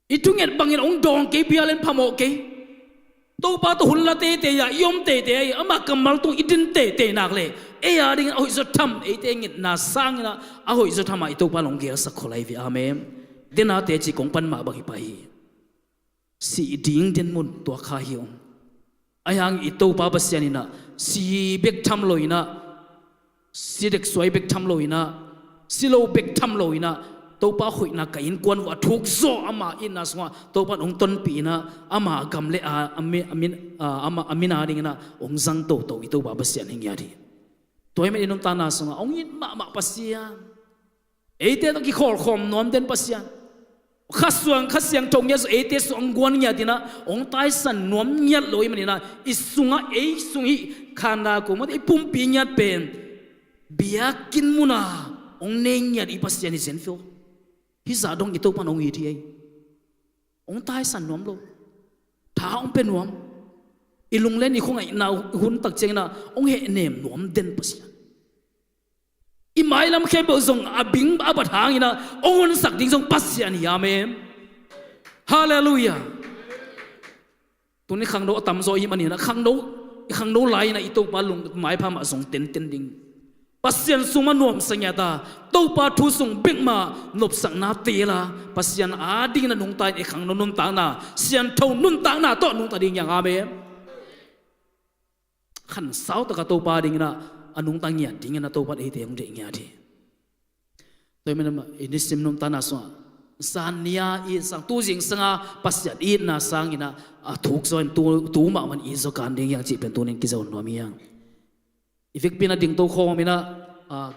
itunget bangin ong dong ke bialen phamo ke to pa to hun la te ya yom te ama kamal tu idin te nak le ya ding oi zo tham te ngit na sang na a hoi zo tham ai to pa long ge sa kholai vi amen dena te chi kong pan ma ba hi pa hi si ding den mun to kha hiong ayang i to pa pasianina si bek tham loina si dek soi bek tham loina silo bek tham loina to pa khoi na ka in kwan wa thuk zo ama in na swa to pa ong ton pi na ama gam le amina ding na ong zang to i to pa pasian hing ya di toy me inom ta na swa ong in ma pasian ate to ki khol khom nom den pasian khasuang tong ya so ate so ong gwan nya dina ong tai san nom nya loi manina isunga sungi khana ko mo i pum pi nya pen biakin muna ong neng nya i pasian ni sen fo hi za dong i to pan ong hi thi ai ong tai san nom lo tha ong pen nom ilung len i khong ai na hun tak cheng na ong he nem nom den pasian i mai lam khe bo zong abing abat hang ina ong sak ding zong pasian ya amen hallelujah tuni khang do tam zo hi mani na khang do lai na i to pa lung mai pha ma zong ten ding pasian suma nuam sanya ta to pa thu sung bek ma nop sang na te la pasian a ding na nung tai e khang no nun ta na sian thau nun ta na to nung ta ding yang amen khan sao ta ka to pa ding na anung tang ya ding na to pa e te ong de nya thi toy me na inisim num ta na so san nia i sang tu jing sanga pasian i na sang ina a thuk zoin tu ma man i zo kan ding yang chi pen tu nen ki zo no mi yang ifik pina ding to kho mina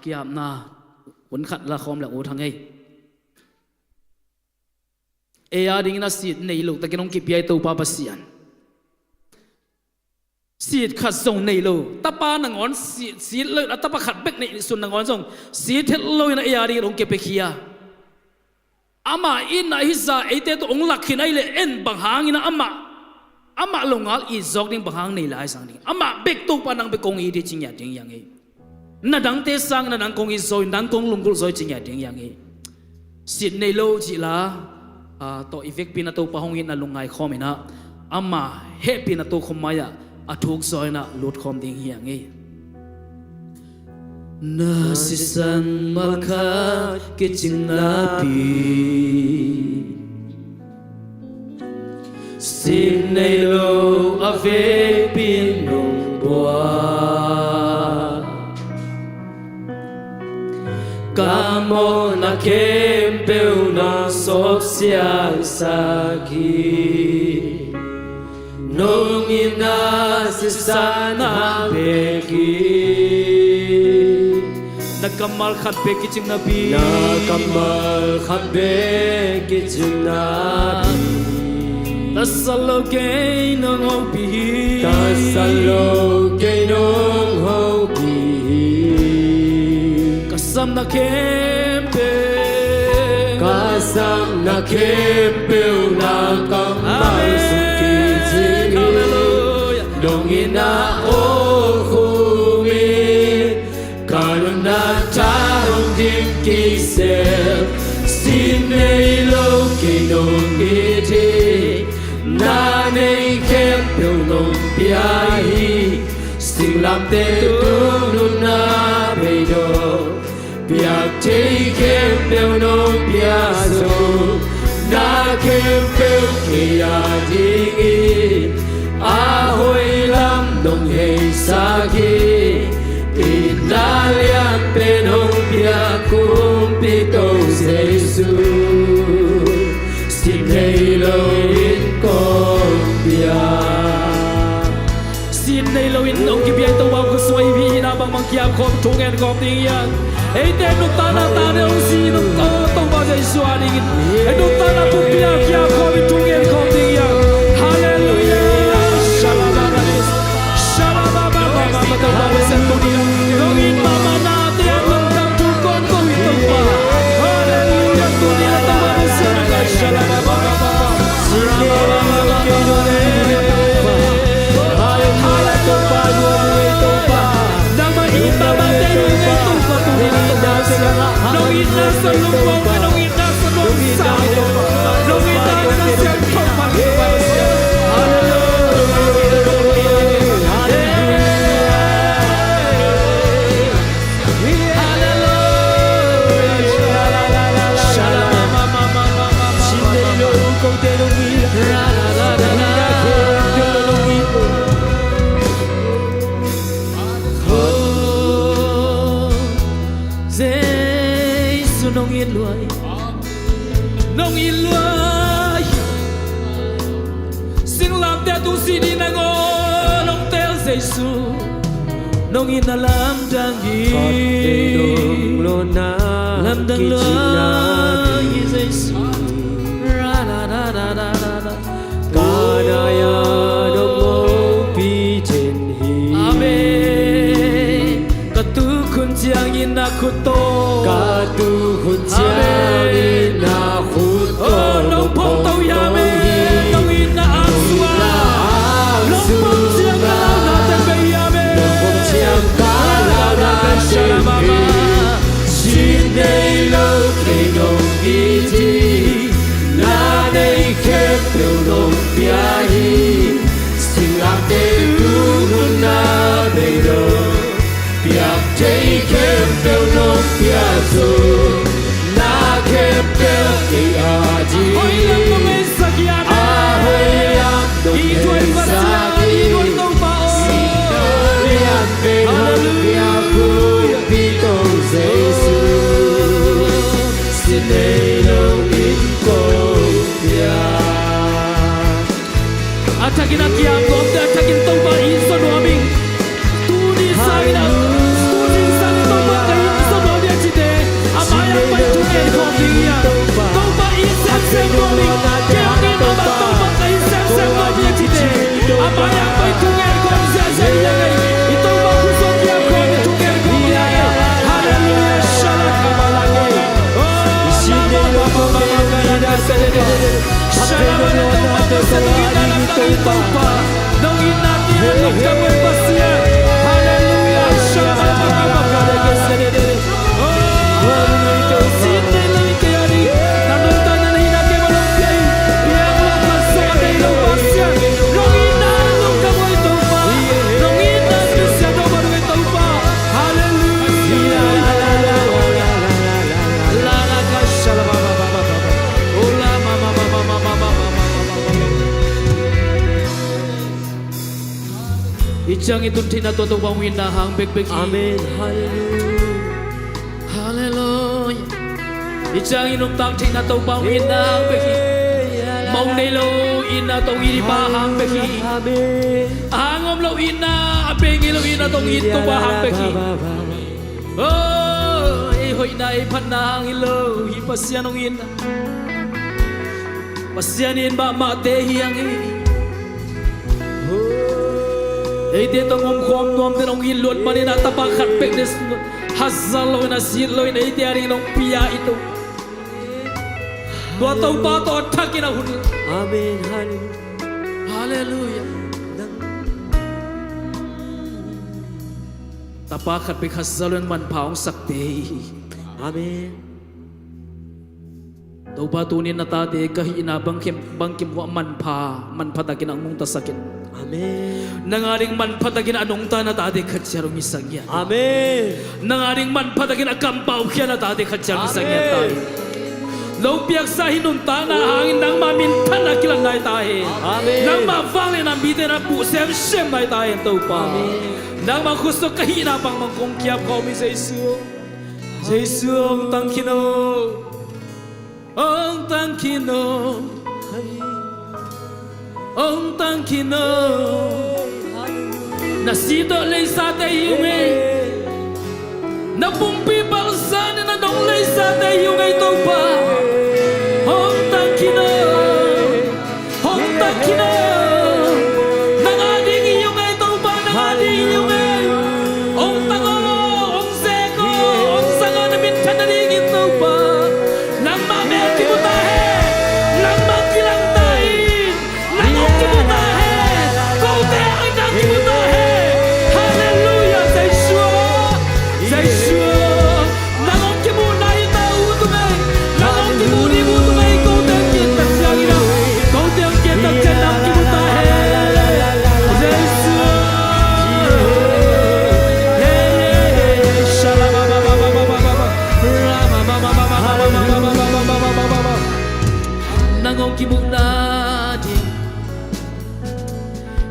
kiam na hun khat la khom la u thang ei e ya ding na sit nei lo ta kinong ki pi to pa pasian sit khat song nei lo ta pa na ngon sit lo ta pa khat bek nei sun na ngon song sit het lo na e ya ding ong ke pe khia ama in na hisa ete to ong lakhin ai le en bang hangina ama longal i zok ding bahang nei lai sang ding ama bek to pa nang be kong i de ching ya ding yang e na dang te sang na nang kong i zoi nang kong lungkul zoi ching ya ding yang e sit nei lo chi la to effect pin na to pa hong in na lungai khomina ama happy na to khomaya athuk zoi na lut khom ding yang e na sisan malkha ke ching na pi xin nay lo ave pin nong boa camo na kem peu na sop siang saki nong ina sisana beki na kamal khat beki ching na bi na kamal khat beki ching na tasalo kay nong hopi tasalo kay nong hopi kasam na kempe na kamal suki jini dong ina o humi karuna tarong dim kisel sinay lo kay nong iti na nei khem piu nong piai sing lam te tu nu na be do piak te khem piu nong pia so na khem piu ki ya ding i a hoi lam dong he sa ki i na lian pe nong pia kum pi to jesu sin nei lo xin đây lâu in ông kia biếng tàu vào xoay vi na bằng kia khom thung en khom tiếng yang ấy tên nút ta na ta để ông xin nút tàu vào dây xoa đi ấy nút ta na bụng bia kia khom thung en khom tiếng yang hallelujah shalababa shalababa tàu vào với sen tung ông in mama na tiếng ông tam thu con có huy tàu vào hallelujah tunia tàu vào với sen shalababa shalababa ina sa lubong nong ina sa lusa nong ina sa siyang pagpapasya nong iloi sing lam te tu si di nang o nong tel Giêsu nong inalam dangi lam dang lo Giêsu ra ra ra ra ra ra Kadaya domo pi chen hi amen katu kun chiang in aku to Katu hun chiang in na khu to nong phong tau ya me nong in na aswa nong phong chiang ka na te be ya me nong phong chiang ka la na shin hi Shin nei lo ke nong i ti Na nei ke pyo nong pia hi Sing ap te tu hun na be do Piak te ke pyo nong pia so Na ke pyo ke a ji Hoy lang mo may sakyan Ahoy am dong Ito'y sa pasya Ito'y tong pao Rian pe hong pia ku pi tong Giêsu Xin nei lo in ko pia Atakin ang kiyang ko Atakin tong pa iso no aming Tuni sa ina Tuni sa tong pa kayo Iso no niya chite Amayang pa tungay ko niya Tong pa isang sem ko niya Kaya ni mama tong pa kayo Sem ko niya chite Amayang pa tungay ko niya Sem niya Itong pa kusok niya ko Tungay ko niya Hallelujah Shalak kamalangay Ijang itun tinatotong pangwinahang big Amen Hallelujah Ijang inumtang tinatong pangwinahang big Mong nilo ina tong iripahang big Angom lo ina apeng ilo ina tong itubahang big Oh ihoy na ipanang ilo ipasyanong ina Pasyanin ba matehiyang Iti itong umkom tinong ilon manina tapakat pekdes hazalo na siloy na iti aring nong piya ito. Dua tau pato atakin na huni. Amen Hallelujah. Tapakat pek hazalo man paong sakte. Amen Tau patunin na tate kahina bangkim wa man patakin ang mong tasakin. Amen Nangaring man patagin anong ta na tate katsarong isang yan. Amen Nangaring man patagin akampaw kya na tate katsarong isang yan tayo. Lau piyak sa hinunta na hangin nang mamintan na kilang na tayo. Amen Nang mavangin ang bitin na po sem na tayo tau pa. Nang magusto kahina pang mangkongkyap kami sa Isu. Sa Isu ang tangkino. Ang tangkino. Ông tăng khi nô na sito lay sa tayo ngay na pumpi balsa na dong lay sa tayo ngay to pa ông tăng khi nô nang ading iyo ngay to pa nang ading iyo ngay ông tango ông seko ông sanga na minsan na ringin to pa nang mameki mo tahe nang magkilang Hallelujah, say sure, nang ông kia muna itaw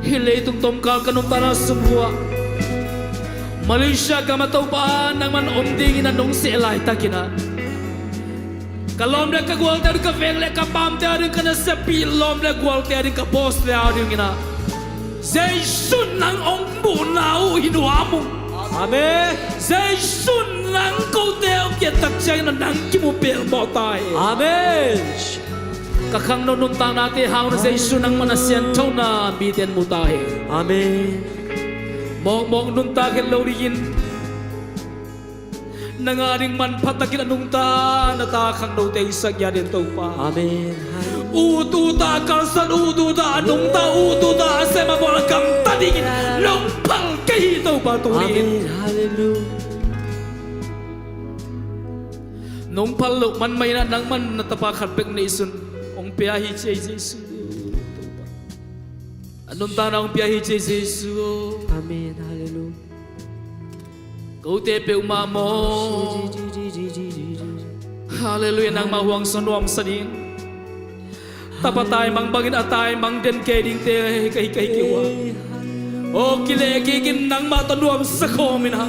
hilay tung tomkal kanong tanah semua Malaysia kamataupan nang man omding ina nung selay takina kalom le kagwal te ka veng le ka pam te ading kana sepi lom le gwal te ading ka boss le ading ina Zaisun nang ong bunau hinuamu Amen. Zaisun nang kau te ong ketak chay na nang kimupil botay Amen. kakang nununtang natin hang na Zaisun nang manasyan chow na biten mo tayo Amen. mong nuntakin loriin nangaring man patakin anong ta natakang no te isagya din to pa Amen. ututa kalsan ututa anong ta ututa sa mabuang kang tadingin nung palkay ito patuloyin Amen. Hallelujah. nung palok man may na nang man natapakat pek na isun ong piyahi siya Jesu anong ta na ong piyahi siya Jesu Amen. Hallelujah. kau tepe umamo Hallelujah nang mahuang sanuam sading tapatay mang bangin atay mang den keding te kay kiwa o kile kigin nang matanuam sa komin ha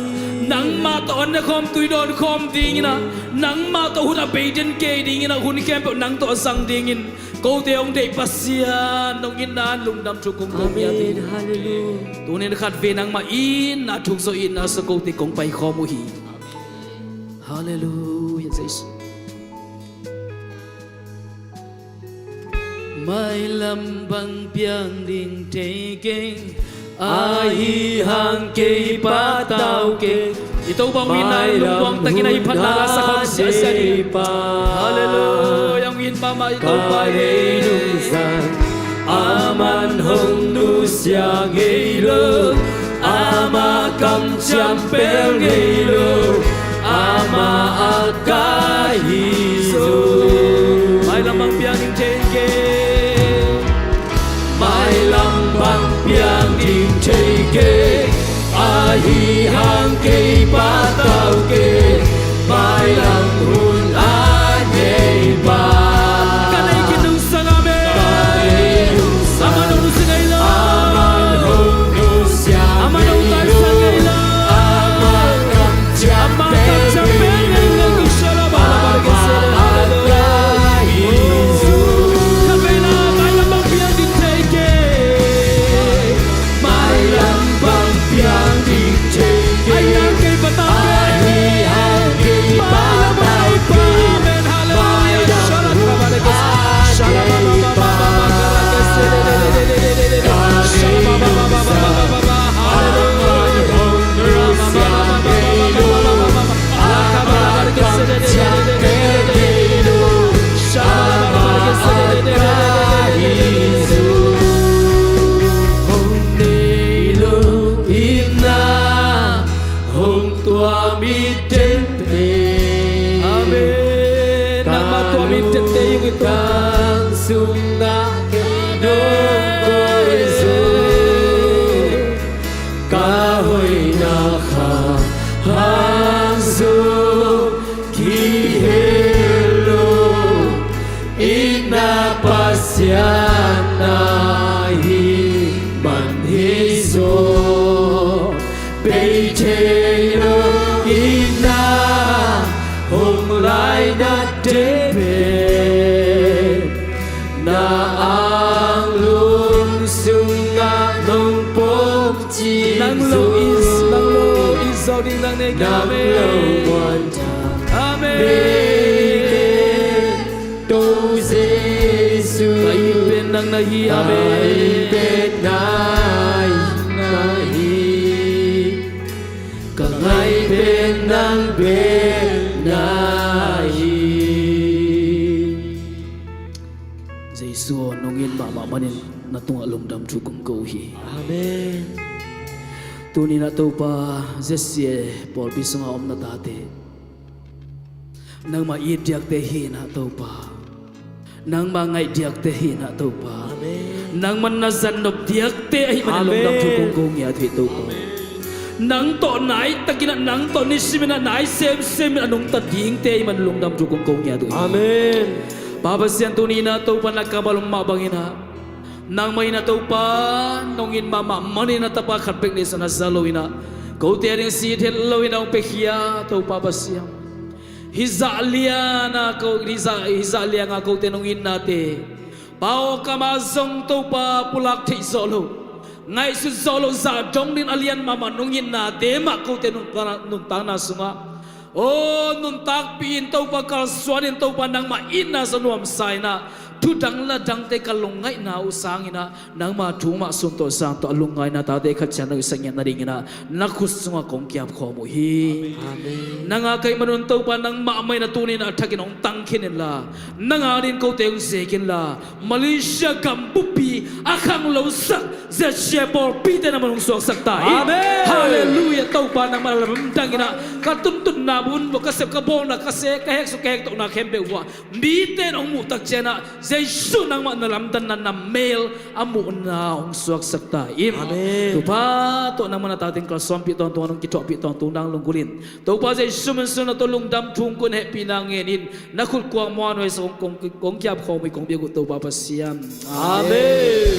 nang mataon na kom tuidon kom dingina nang matahun na baden keding ina hun kempo nang to asang dingin kau teong de pasyan nong inan lungdam chukum komyati Hallelujah. tunin khat ve nang main na thuk so in na sa kau te kong pai khomu hi Hallelujah Jesus Mai lambang piang ding te keng ai hang ke patau ke ito bang minay lungwang taginay panala sa konsyasya Hallelujah yang win mama ito pa aman hong nu sia ngelo ama kam champel ngelo ama akahizo mai lambang piang ding te keng Mai lambang piang ding chei ke ai hang ke patau ke mai lang hun an nei ba kanai kinung sangame amanong singay la amanong nusya amanong tansangay la amakam champe ngang kusala bala barge Jesu nongin mama manin natung alumdam chukum ko hi Amen. tuni na to pa jesie por bisunga om na tate nang maidiak te hi na to pa nang mangai diak te hi na to pa nang manazan nop diak te hi man alumdam chukum ko ngia thi to pa nang to nai takina nang to ni simina nai sem anong ta ding te hi man alumdam chukum ko ngia to Amen. Baba siyan tunina to pa nagkabalong mabangina nang may na taupa nongin mama mani na tapa khatpek ni sana zaloina ko te ring si the loina pekhia taupa pasiam hizaliana ko hizalia nga ko te nongin nate pao kamazong taupa pulak thi zolo ngai su zolo za dong din alian mama nongin nate ma ko te nung tana sunga oh nun tak pin tau pa kal swanin tau pa nang ma ina sa nuam sai na tu dang la dang te kalungai na usang ina nang ma thu ma sun to sang to alungai na ta te khat chan na sang yan na ring ina na khus sunga kong kyap kho mo hi amen nanga kai manun tau pa nang ma mai na tu ni na thakin ong tang khin la nanga rin ko te ung se kin la Malaysia kam pupi akhang lo sak ze shepor pi te na manung sok sak ta amen hallelujah tau pa nang ma lam tang ina ka tun tun na bun bo ka sep ka bon na ka se ka hek su ka hek to na khembe wa mi ten ong mu tak chena Jesus nang ma nalam tan na mail amu na ong suak sakta im amen tu pa to nang mana tating kal sompi ton ton nong kitok pi ton tunang lungkulin tu pa Jesus men sun to lung dam thung kun he pinangenin nakul kwang mo noi song kong kyap kho mi kong bi ku tu pa pasiam amen